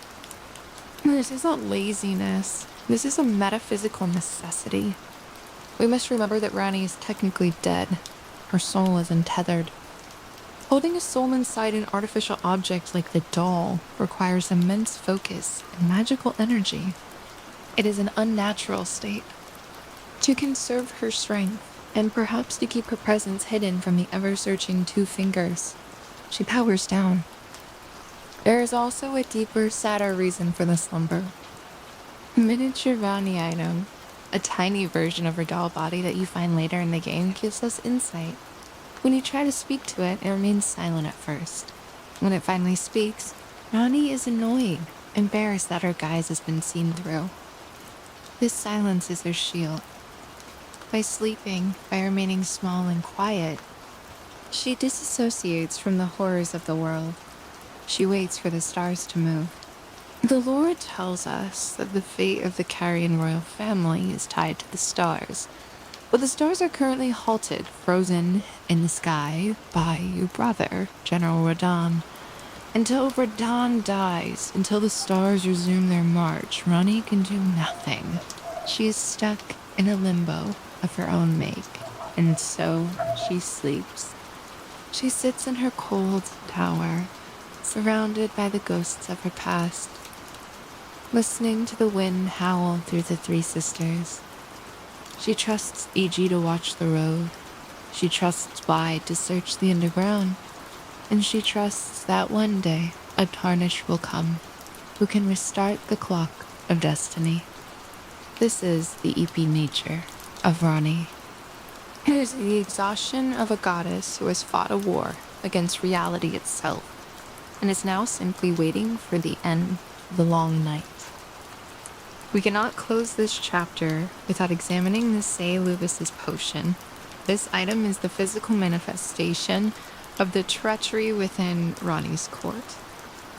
A: This is not laziness. This is a metaphysical necessity. We must remember that Ranni is technically dead. Her soul is untethered. Holding a soul inside an artificial object like the doll requires immense focus and magical energy. It is an unnatural state. To conserve her strength, and perhaps to keep her presence hidden from the ever-searching Two Fingers, she powers down. There is also a deeper, sadder reason for the slumber. Miniature Ranni item, a tiny version of her doll body that you find later in the game, gives us insight. When you try to speak to it, it remains silent at first. When it finally speaks, Ranni is annoyed, embarrassed that her guise has been seen through. This silence is her shield. By sleeping, by remaining small and quiet, she disassociates from the horrors of the world. She waits for the stars to move. The lore tells us that the fate of the Carian Royal Family is tied to the stars, but the stars are currently halted, frozen in the sky by your brother, General Radahn. Until Radahn dies, until the stars resume their march, Ranni can do nothing. She is stuck in a limbo of her own make, and so she sleeps. She sits in her cold tower, surrounded by the ghosts of her past, listening to the wind howl through the three sisters. She trusts Iji to watch the road. She trusts Bai to search the underground. And she trusts that one day a Tarnish will come, who can restart the clock of destiny. This is the EP nature of Ranni. It is the exhaustion of a goddess who has fought a war against reality itself, and is now simply waiting for the end of the long night. We cannot close this chapter without examining the Seluvis's potion. This item is the physical manifestation of the treachery within Ranni's court.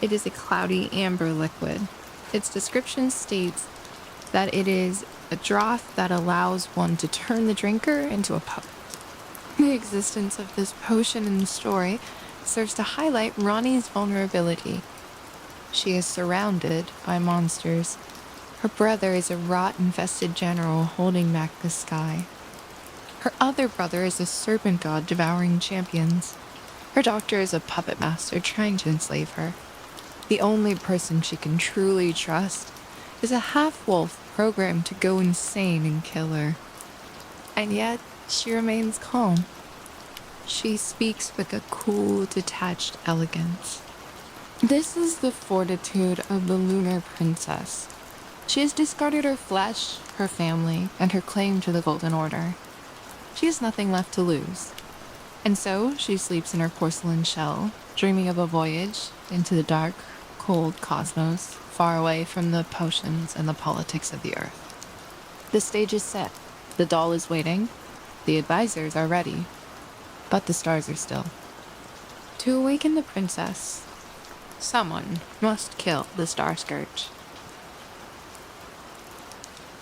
A: It is a cloudy amber liquid. Its description states that it is a draught that allows one to turn the drinker into a puppet. The existence of this potion in the story serves to highlight Ranni's vulnerability. She is surrounded by monsters. Her brother is a rot-infested general holding back the sky. Her other brother is a serpent god devouring champions. Her doctor is a puppet master trying to enslave her. The only person she can truly trust is a half-wolf programmed to go insane and kill her. And yet, she remains calm. She speaks with a cool, detached elegance. This is the fortitude of the lunar princess. She has discarded her flesh, her family, and her claim to the Golden Order. She has nothing left to lose. And so she sleeps in her porcelain shell, dreaming of a voyage into the dark, cold cosmos, far away from the potions and the politics of the earth. The stage is set. The doll is waiting. The advisors are ready. But the stars are still. To awaken the princess, someone must kill the Star Scourge.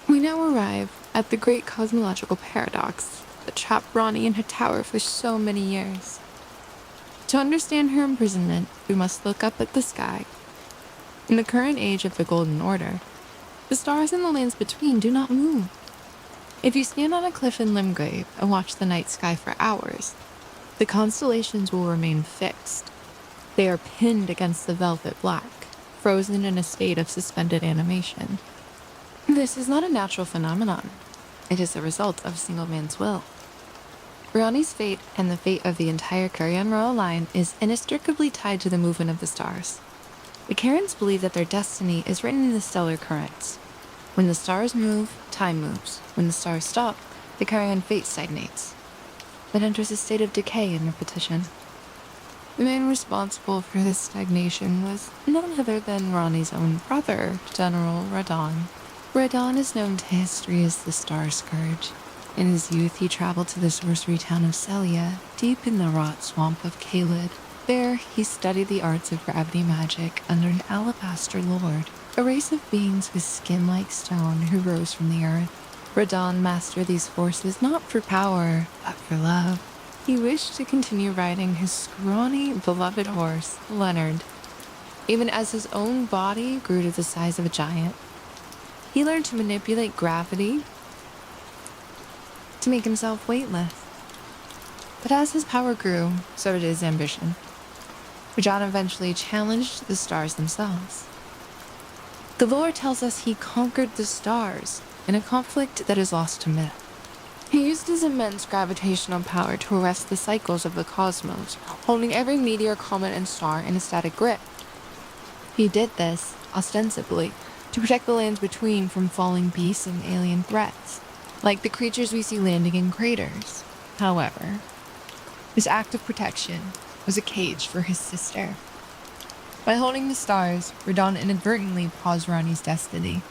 A: We now arrive at the great cosmological paradox that trapped Ranni in her tower for so many years. To understand her imprisonment, we must look up at the sky. In the current age of the Golden Order, the stars and the lands between do not move. If you stand on a cliff in Limgrave and watch the night sky for hours, the constellations will remain fixed. They are pinned against the velvet black, frozen in a state of suspended animation. This is not a natural phenomenon. It is the result of a single man's will. Ranni's fate and the fate of the entire Carian Royal line is inextricably tied to the movement of the stars. The Carians believe that their destiny is written in the stellar currents. When the stars move, time moves. When the stars stop, the Carian fate stagnates. It enters a state of decay and repetition. The man responsible for this stagnation was none other than Ranni's own brother, General Radahn. Radahn is known to history as the Star Scourge. In his youth, he traveled to the sorcery town of Celia, deep in the rot swamp of Caelid. There, he studied the arts of gravity magic under an alabaster lord, a race of beings with skin like stone who rose from the earth. Radahn mastered these forces not for power, but for love. He wished to continue riding his scrawny, beloved horse, Leonard, even as his own body grew to the size of a giant. He learned to manipulate gravity to make himself weightless. But as his power grew, so did his ambition. Radahn eventually challenged the stars themselves. The lore tells us he conquered the stars in a conflict that is lost to myth. He used his immense gravitational power to arrest the cycles of the cosmos, holding every meteor, comet, and star in a static grip. He did this, ostensibly, to protect the lands between from falling beasts and alien threats, like the creatures we see landing in craters. However, this act of protection was a cage for his sister. By holding the stars, Radahn inadvertently paused Ranni's destiny.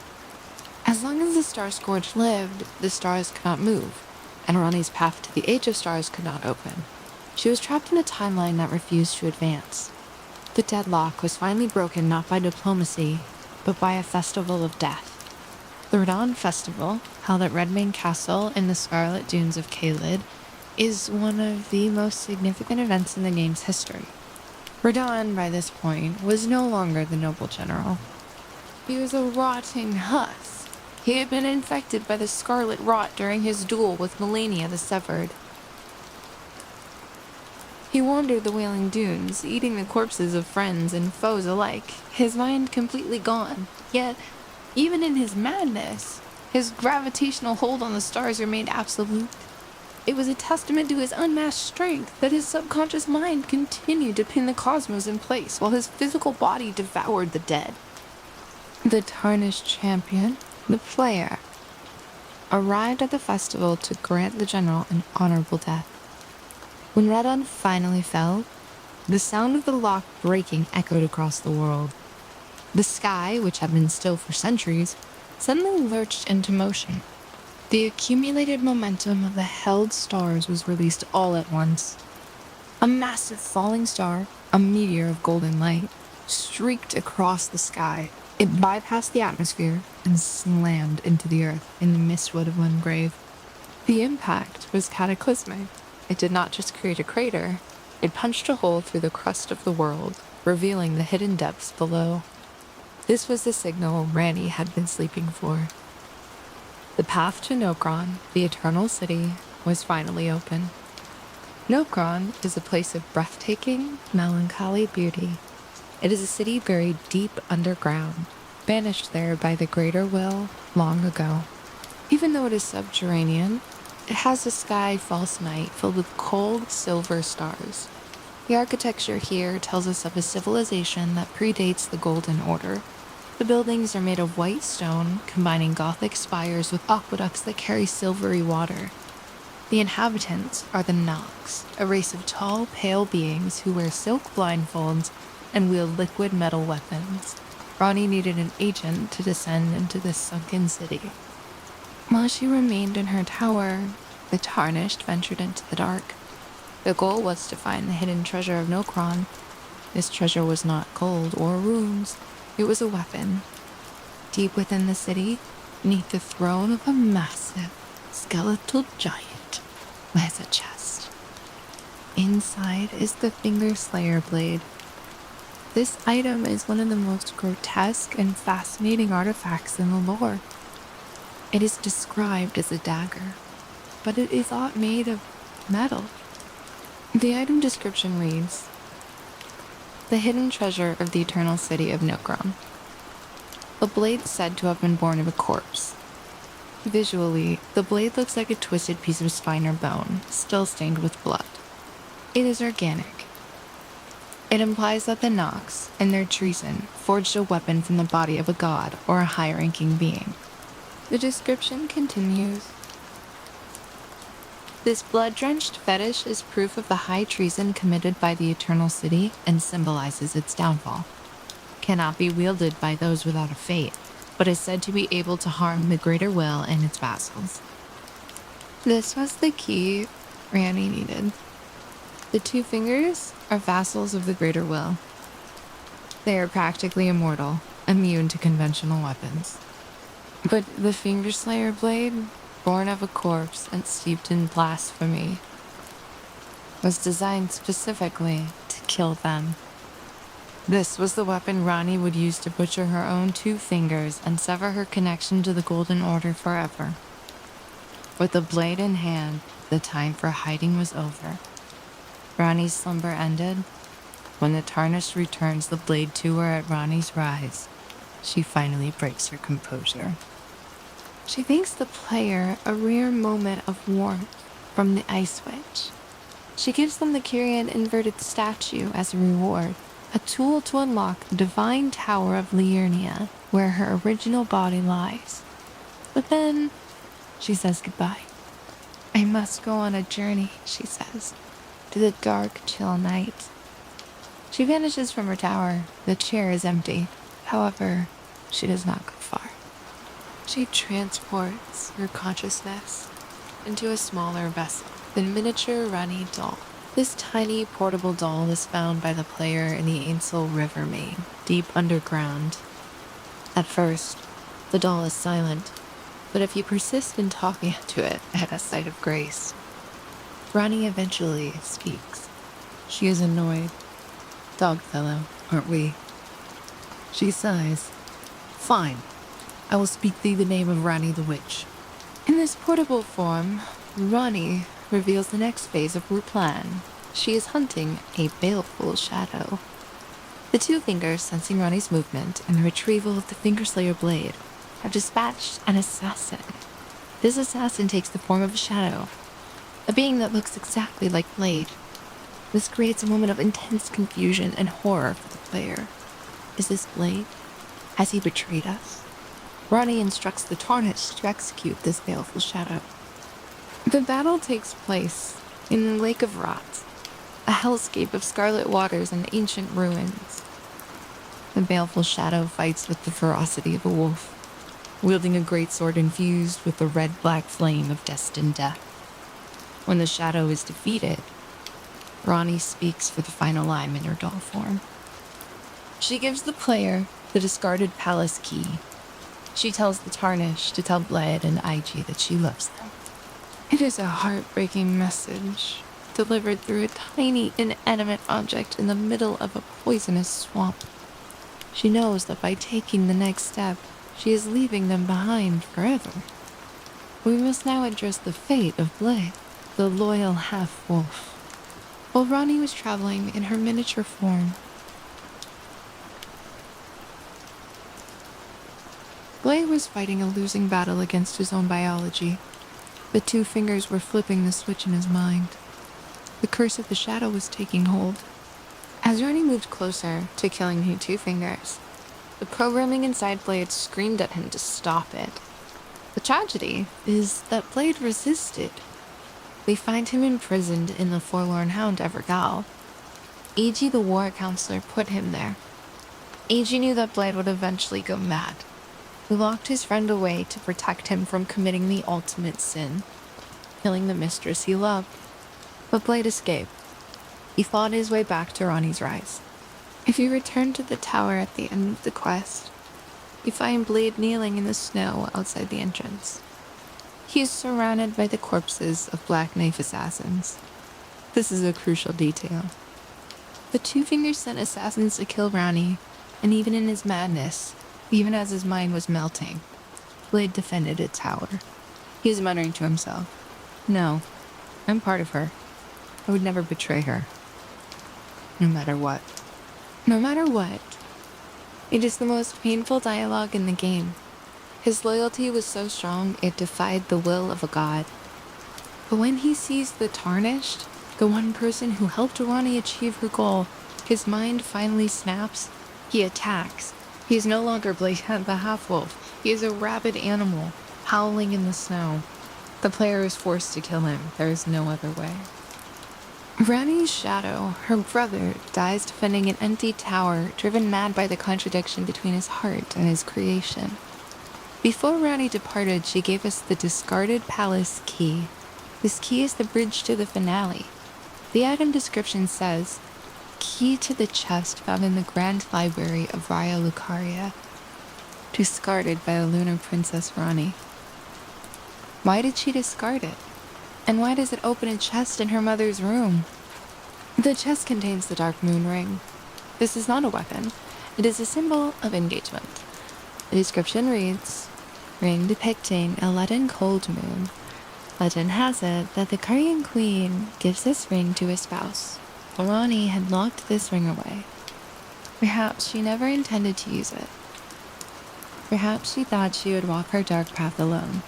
A: As long as the Star Scourge lived, the stars could not move, and Ranni's path to the Age of Stars could not open. She was trapped in a timeline that refused to advance. The deadlock was finally broken not by diplomacy, but by a festival of death. The Radahn Festival, held at Redmane Castle in the Scarlet Dunes of Caelid, is one of the most significant events in the game's history. Radahn, by this point, was no longer the noble general. He was a rotting husk. He had been infected by the scarlet rot during his duel with Malenia the Severed. He wandered the Wailing Dunes, eating the corpses of friends and foes alike, his mind completely gone. Yet, even in his madness, his gravitational hold on the stars remained absolute. It was a testament to his unmatched strength that his subconscious mind continued to pin the cosmos in place while his physical body devoured the dead. The tarnished champion, the player, arrived at the festival to grant the general an honorable death. When Radahn finally fell, the sound of the lock breaking echoed across the world. The sky, which had been still for centuries, suddenly lurched into motion. The accumulated momentum of the held stars was released all at once. A massive falling star, a meteor of golden light, streaked across the sky. It bypassed the atmosphere and slammed into the earth in the mistwood of Limgrave. The impact was cataclysmic. It did not just create a crater, it punched a hole through the crust of the world, revealing the hidden depths below. This was the signal Ranni had been sleeping for. The path to Nokron, the Eternal City, was finally open. Nokron is a place of breathtaking, melancholy beauty. It is a city buried deep underground, banished there by the Greater Will long ago. Even though it is subterranean, It has a sky false night filled with cold silver stars. The architecture here tells us of a civilization that predates the Golden Order. The buildings are made of white stone, combining Gothic spires with aqueducts that carry silvery water. The inhabitants are the Nox, a race of tall, pale beings who wear silk blindfolds and wield liquid metal weapons. Ranni needed an agent to descend into this sunken city. While she remained in her tower, the Tarnished ventured into the dark. The goal was to find the hidden treasure of Nokron. This treasure was not gold or runes. It was a weapon. Deep within the city, beneath the throne of a massive, skeletal giant, lies a chest. Inside is the Finger Slayer blade. This item is one of the most grotesque and fascinating artifacts in the lore. It is described as a dagger, but it is all made of metal. The item description reads, "The hidden treasure of the eternal city of Nokron. A blade said to have been born of a corpse. Visually, the blade looks like a twisted piece of spine or bone, still stained with blood. It is organic. It implies that the Nox, in their treason, forged a weapon from the body of a god or a high-ranking being." The description continues. "This blood-drenched fetish is proof of the high treason committed by the Eternal City and symbolizes its downfall. Cannot be wielded by those without a fate, but is said to be able to harm the Greater Will and its vassals." This was the key Ranni needed. The two fingers are vassals of the Greater Will. They are practically immortal, immune to conventional weapons. But the Finger Slayer blade, born of a corpse and steeped in blasphemy, was designed specifically to kill them. This was the weapon Ranni would use to butcher her own two fingers and sever her connection to the Golden Order forever. With the blade in hand, the time for hiding was over. Ranni's slumber ended. When the Tarnished returns the blade to her at Ranni's rise, she finally breaks her composure. She thanks the player a rare moment of warmth from the Ice Witch. She gives them the Carian inverted statue as a reward, a tool to unlock the divine tower of Liurnia, where her original body lies. But then, she says goodbye. "I must go on a journey," she says, "to the dark, chill night." She vanishes from her tower. The chair is empty. However, she does not go far. She transports her consciousness into a smaller vessel, the miniature Ranni doll. This tiny portable doll is found by the player in the Ainsel River main, deep underground. At first, the doll is silent, but if you persist in talking to it at a sight of grace, Ranni eventually speaks. She is annoyed. Dogfellow, aren't we? She sighs. "Fine. I will speak thee the name of Ranni the Witch." In this portable form, Ranni reveals the next phase of her plan. She is hunting a baleful shadow. The two fingers, sensing Ranni's movement and the retrieval of the Finger Slayer blade, have dispatched an assassin. This assassin takes the form of a shadow, a being that looks exactly like Blade. This creates a moment of intense confusion and horror for the player. Is this Blade? Has he betrayed us? Ranni instructs the Tarnished to execute this baleful shadow. The battle takes place in the Lake of Rot, a hellscape of scarlet waters and ancient ruins. The baleful shadow fights with the ferocity of a wolf, wielding a greatsword infused with the red-black flame of destined death. When the shadow is defeated, Ranni speaks for the final time in her doll form. She gives the player the discarded palace key. She tells the Tarnished to tell Bled and IG that she loves them. It is a heartbreaking message, delivered through a tiny, inanimate object in the middle of a poisonous swamp. She knows that by taking the next step, she is leaving them behind forever. We must now address the fate of Bled, the loyal half-wolf. While Ranni was traveling in her miniature form, Blade was fighting a losing battle against his own biology. The two fingers were flipping the switch in his mind. The curse of the shadow was taking hold. As Ranni moved closer to killing the two fingers, the programming inside Blade screamed at him to stop it. The tragedy is that Blade resisted. We find him imprisoned in the Forlorn Hound Evergal. A.G. the War Counselor put him there. A.G. knew that Blade would eventually go mad. He locked his friend away to protect him from committing the ultimate sin, killing the mistress he loved. But Blade escaped. He fought his way back to Ranni's Rise. If you return to the tower at the end of the quest, you find Blade kneeling in the snow outside the entrance. He is surrounded by the corpses of Black Knife assassins. This is a crucial detail. The Two Fingers sent assassins to kill Ranni, and even in his madness, even as his mind was melting, Blade defended its tower. He was muttering to himself, "No, I'm part of her. I would never betray her. No matter what." No matter what. It is the most painful dialogue in the game. His loyalty was so strong it defied the will of a god. But when he sees the Tarnished, the one person who helped Ranni achieve her goal, his mind finally snaps. He attacks. He is no longer Blade the half-wolf. He is a rabid animal, howling in the snow. The player is forced to kill him. There is no other way. Ranni's shadow, her brother, dies defending an empty tower, driven mad by the contradiction between his heart and his creation. Before Ranni departed, she gave us the discarded palace key. This key is the bridge to the finale. The item description says, "Key to the chest found in the Grand Library of Raya Lucaria, discarded by the Lunar Princess Ranni." Why did she discard it? And why does it open a chest in her mother's room? The chest contains the Dark Moon Ring. This is not a weapon. It is a symbol of engagement. The description reads, "Ring depicting a leaden cold moon. Legend has it that the Carian Queen gives this ring to a spouse. Ranni had locked this ring away. Perhaps she never intended to use it. Perhaps she thought she would walk her dark path alone.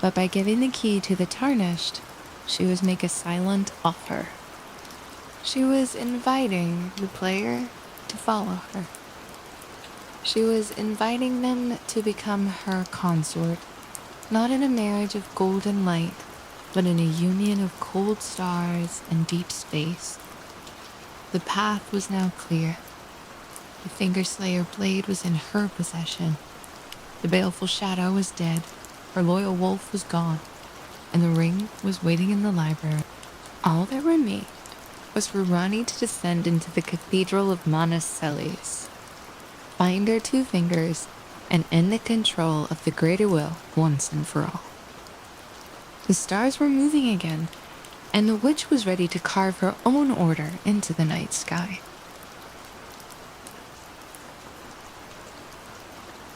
A: But by giving the key to the Tarnished, she was make a silent offer. She was inviting the player to follow her. She was inviting them to become her consort, not in a marriage of golden light, but in a union of cold stars and deep space. The path was now clear. The Fingerslayer blade was in her possession. The baleful shadow was dead. Her loyal wolf was gone, and the ring was waiting in the library. All that remained was for Ranni to descend into the Cathedral of Manus Celis, find her Two Fingers, and end the control of the Greater Will once and for all. The stars were moving again, and the witch was ready to carve her own order into the night sky.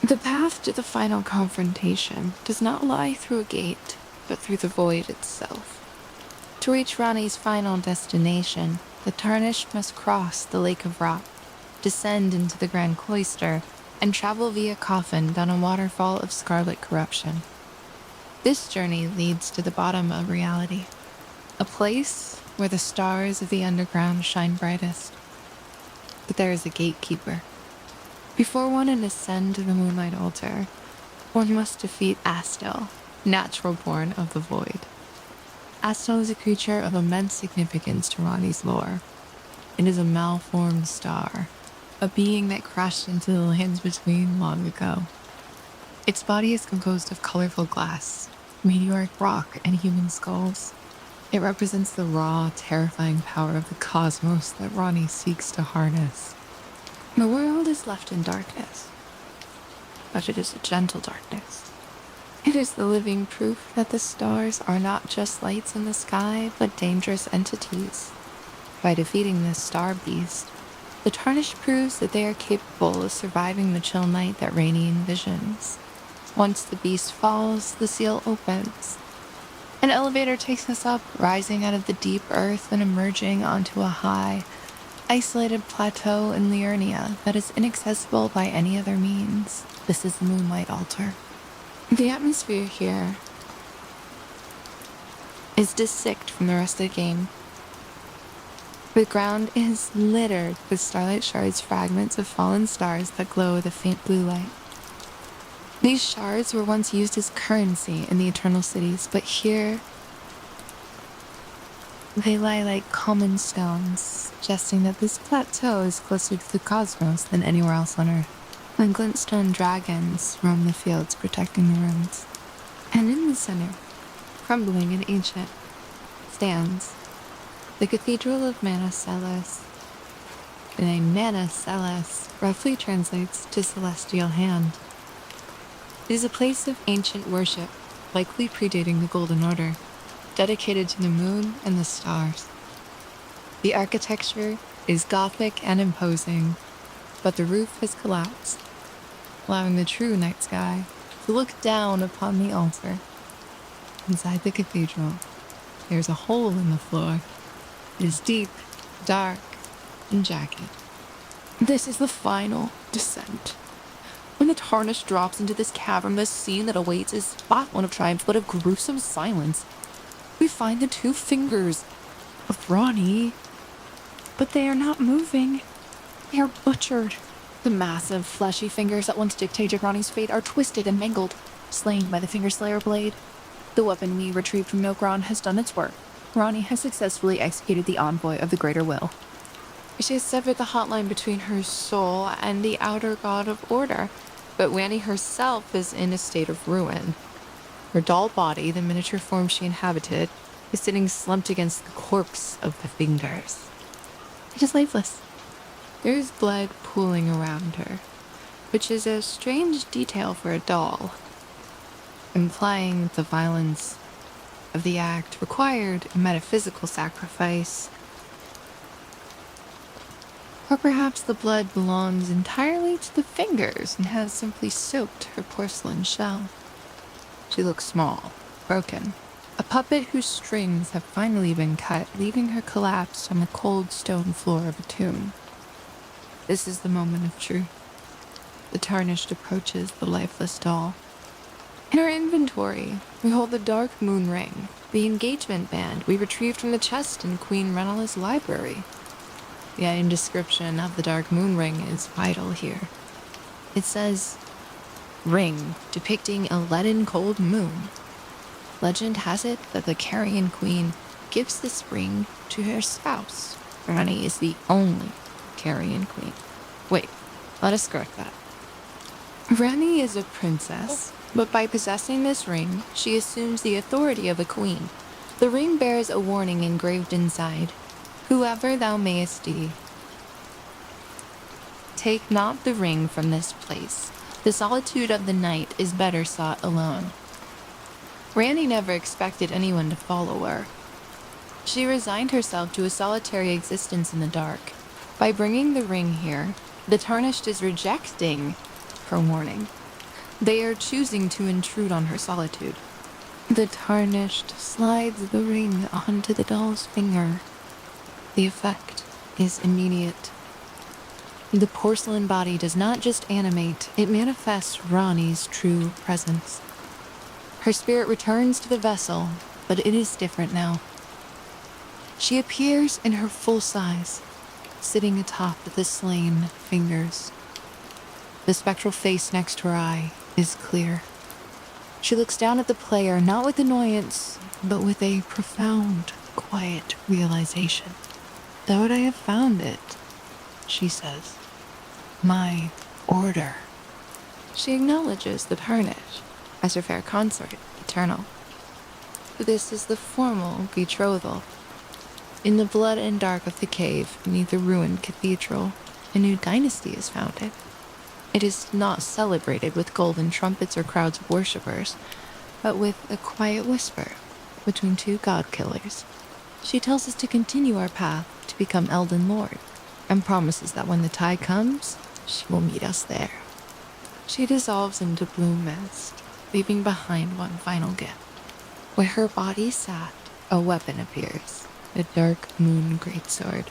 A: The path to the final confrontation does not lie through a gate, but through the void itself. To reach Ranni's final destination, the Tarnished must cross the Lake of Rock, descend into the Grand Cloister, and travel via coffin down a waterfall of scarlet corruption. This journey leads to the bottom of reality, a place where the stars of the underground shine brightest. But there is a gatekeeper. Before one can ascend to the Moonlight Altar, one must defeat Astel, natural born of the Void. Astel is a creature of immense significance to Ranni's lore. It is a malformed star, a being that crashed into the lands between long ago. Its body is composed of colorful glass, meteoric rock, and human skulls. It represents the raw, terrifying power of the cosmos that Ranni seeks to harness. The world is left in darkness, but it is a gentle darkness. It is the living proof that the stars are not just lights in the sky, but dangerous entities. By defeating this star beast, the Tarnished proves that they are capable of surviving the chill night that Ranni envisions. Once the beast falls, the seal opens. An elevator takes us up, rising out of the deep earth and emerging onto a high, isolated plateau in Liurnia that is inaccessible by any other means. This is the Moonlight Altar. The atmosphere here is dissect from the rest of the game. The ground is littered with starlight shards, fragments of fallen stars that glow with a faint blue light. These shards were once used as currency in the Eternal Cities, but here they lie like common stones, suggesting that this plateau is closer to the cosmos than anywhere else on Earth. The glintstone dragons roam the fields protecting the ruins. And in the center, crumbling and ancient, stands the Cathedral of Mana Celes. The name Mana Celes roughly translates to Celestial Hand. It is a place of ancient worship, likely predating the Golden Order, dedicated to the moon and the stars. The architecture is Gothic and imposing, but the roof has collapsed, allowing the true night sky to look down upon the altar. Inside the cathedral, there is a hole in the floor. It is deep, dark, and jagged. This is the final descent. When the tarnish drops into this cavern, the scene that awaits is not one of triumph, but of gruesome silence. We find the two fingers of Ranni, but they are not moving. They are butchered. The massive, fleshy fingers that once dictated Ranni's fate are twisted and mangled, slain by the Fingerslayer blade. The weapon we retrieved from Nokron has done its work. Ranni has successfully executed the envoy of the Greater Will. She has severed the hotline between her soul and the outer god of order, but Ranni herself is in a state of ruin. Her dull body, the miniature form she inhabited, is sitting slumped against the corpse of the fingers. It is lifeless. There is blood pooling around her, which is a strange detail for a doll, implying that the violence of the act required a metaphysical sacrifice. Or perhaps the blood belongs entirely to the fingers and has simply soaked her porcelain shell. She looks small, broken, a puppet whose strings have finally been cut, leaving her collapsed on the cold stone floor of a tomb. This is the moment of truth. The tarnished approaches the lifeless doll. In our inventory, we hold the Dark Moon Ring, the engagement band we retrieved from the chest in Queen Renala's library. The item description of the Dark Moon Ring is vital here. It says, "Ring depicting a leaden cold moon. Legend has it that the Carian Queen gives this ring to her spouse. Ranni is the only Carian Queen." Wait, let us correct that. Ranni is a princess, but by possessing this ring, she assumes the authority of a queen. The ring bears a warning engraved inside: "Whoever thou mayest be, take not the ring from this place. The solitude of the night is better sought alone." Ranni never expected anyone to follow her. She resigned herself to a solitary existence in the dark. By bringing the ring here, the Tarnished is rejecting her warning. They are choosing to intrude on her solitude. The Tarnished slides the ring onto the doll's finger. The effect is immediate. The porcelain body does not just animate, it manifests Ranni's true presence. Her spirit returns to the vessel, but it is different now. She appears in her full size, sitting atop the slain fingers. The spectral face next to her eye is clear. She looks down at the player, not with annoyance, but with a profound, quiet realization. "Thought I have found it," she says. "My order." She acknowledges the Tarnish as her fair consort, eternal. This is the formal betrothal. In the blood and dark of the cave beneath the ruined cathedral, a new dynasty is founded. It is not celebrated with golden trumpets or crowds of worshippers, but with a quiet whisper between two god-killers. She tells us to continue our path to become Elden Lord, and promises that when the tide comes, she will meet us there. She dissolves into blue mist, leaving behind one final gift. Where her body sat, a weapon appears, a dark moon greatsword.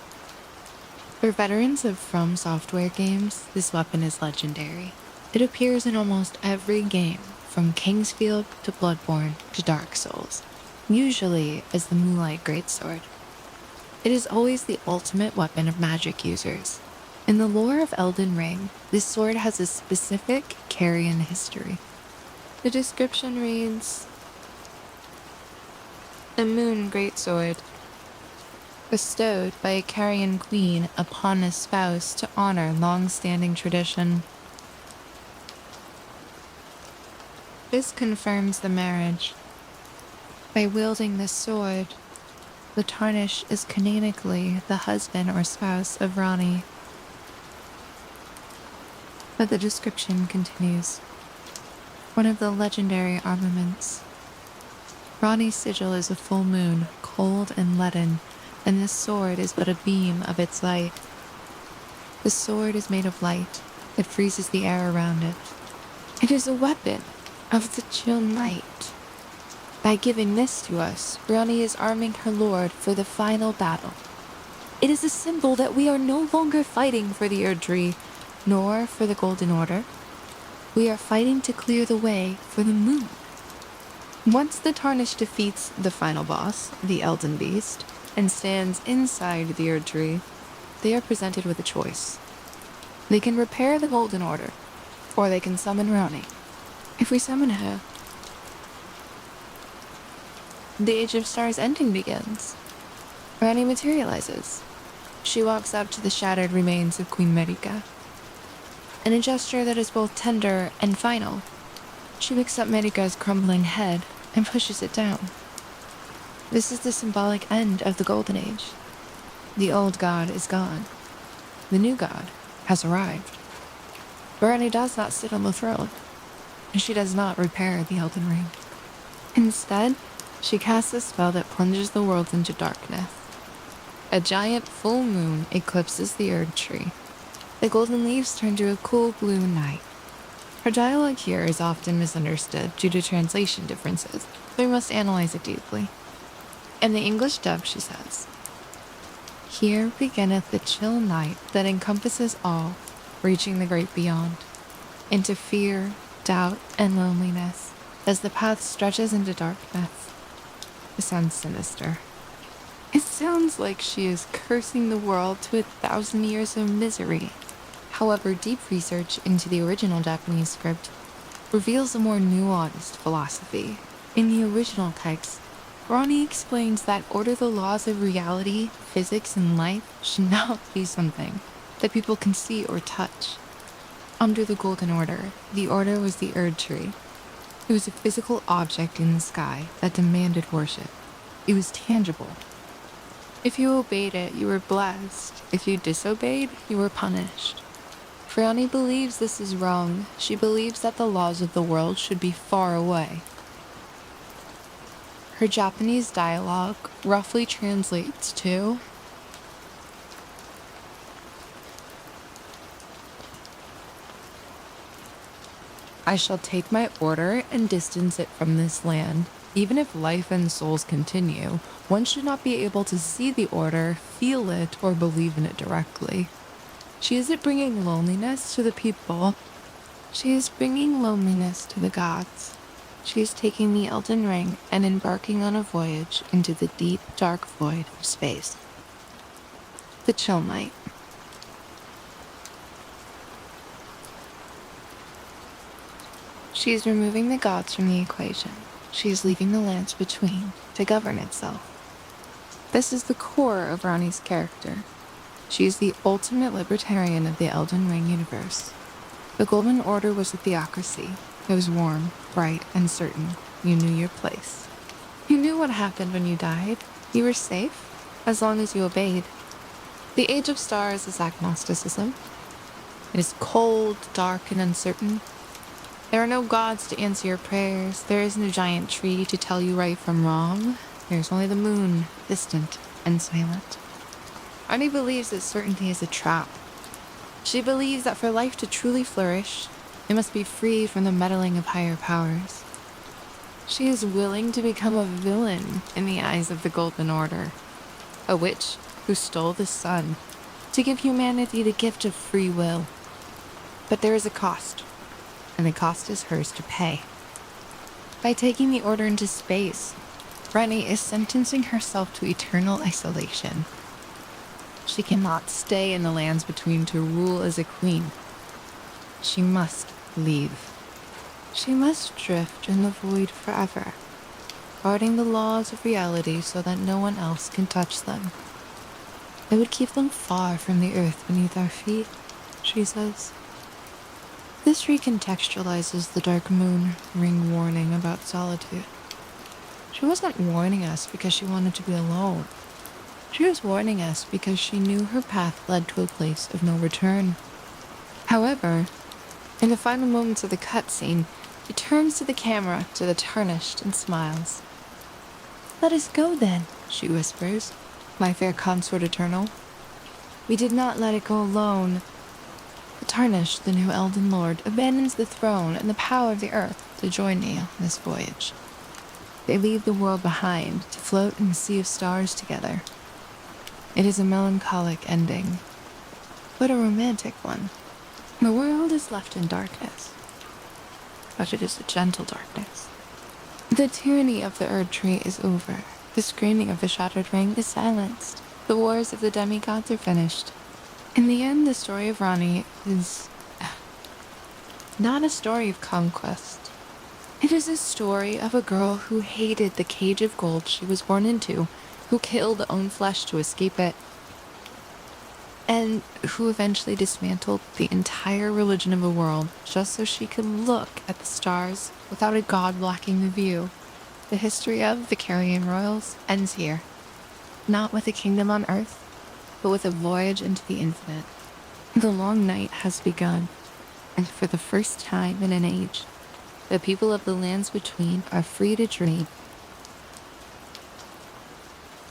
A: For veterans of From Software games, this weapon is legendary. It appears in almost every game, from Kingsfield to Bloodborne to Dark Souls. usually as the Moonlight Greatsword. It is always the ultimate weapon of magic users. In the lore of Elden Ring, this sword has a specific Carian history. The description reads, "A moon greatsword, bestowed by a Carian queen upon a spouse to honor long-standing tradition. This confirms the marriage. By wielding this sword, the Tarnish is canonically the husband or spouse of Ranni." But the description continues. One of the legendary armaments. Ranni's sigil is a full moon, cold and leaden, and this sword is but a beam of its light. The sword is made of light. It freezes the air around it. It is a weapon of the chill night. By giving this to us, Ranni is arming her lord for the final battle. It is a symbol that we are no longer fighting for the Erdtree, nor for the Golden Order. We are fighting to clear the way for the moon. Once the Tarnish defeats the final boss, the Elden Beast, and stands inside the Erdtree, they are presented with a choice. They can repair the Golden Order, or they can summon Ranni. If we summon her, the Age of Stars ending begins. Ranni materializes. She walks up to the shattered remains of Queen Marika. In a gesture that is both tender and final, she picks up Marika's crumbling head and pushes it down. This is the symbolic end of the Golden Age. The old god is gone. The new god has arrived. But Ranni does not sit on the throne, and she does not repair the Elden Ring. Instead, she casts a spell that plunges the world into darkness. A giant full moon eclipses the Erdtree. The golden leaves turn to a cool blue night. Her dialogue here is often misunderstood due to translation differences, so we must analyze it deeply. In the English dub, she says, "Here beginneth the chill night that encompasses all, reaching the great beyond, into fear, doubt, and loneliness, as the path stretches into darkness." It sounds sinister. It sounds like she is cursing the world to 1,000 years of misery. However, deep research into the original Japanese script reveals a more nuanced philosophy. In the original text, Ranni explains that order the laws of reality, physics, and life should not be something that people can see or touch. Under the Golden Order, the Order was the Erdtree. It was a physical object in the sky that demanded worship. It was tangible. If you obeyed it, you were blessed. If you disobeyed, you were punished. Ranni believes this is wrong. She believes that the laws of the world should be far away. Her Japanese dialogue roughly translates to, "I shall take my order and distance it from this land. Even if life and souls continue, one should not be able to see the order, feel it, or believe in it directly." She isn't bringing loneliness to the people. She is bringing loneliness to the gods. She is taking the Elden Ring and embarking on a voyage into the deep, dark void of space. The Chill Night. She is removing the gods from the equation. She is leaving the lands between to govern itself. This is the core of Ranni's character. She is the ultimate libertarian of the Elden Ring universe. The Golden Order was a theocracy. It was warm, bright, and certain. You knew your place. You knew what happened when you died. You were safe, as long as you obeyed. The Age of Stars is agnosticism. It is cold, dark, and uncertain. There are no gods to answer your prayers. There is no giant tree to tell you right from wrong. There's only the moon, distant and silent. Ranni believes that certainty is a trap. She believes that for life to truly flourish, it must be free from the meddling of higher powers. She is willing to become a villain in the eyes of the Golden Order, a witch who stole the sun to give humanity the gift of free will. But there is a cost, and the cost is hers to pay. By taking the Order into space, Ranni is sentencing herself to eternal isolation. She cannot stay in the lands between to rule as a queen. She must leave. She must drift in the void forever, guarding the laws of reality so that no one else can touch them. It would keep them far from the earth beneath our feet, she says. This recontextualizes the Dark Moon ring warning about solitude. She wasn't warning us because she wanted to be alone. She was warning us because she knew her path led to a place of no return. However, in the final moments of the cutscene, she turns to the camera, to the Tarnished, and smiles. "Let us go then," she whispers, "my fair consort eternal. We did not let it go alone." The Tarnished, the new Elden Lord, abandons the throne and the power of the earth to join me on this voyage. They leave the world behind to float in a sea of stars together. It is a melancholic ending, but a romantic one. The world is left in darkness, but it is a gentle darkness. The tyranny of the Erd Tree is over. The screaming of the Shattered Ring is silenced. The wars of the demigods are finished. In the end, the story of Ranni is not a story of conquest. It is a story of a girl who hated the cage of gold she was born into, who killed her own flesh to escape it, and who eventually dismantled the entire religion of the world just so she could look at the stars without a god blocking the view. The history of the Carian Royals ends here, not with a kingdom on earth, but with a voyage into the infinite. The long night has begun, and for the first time in an age, the people of the lands between are free to dream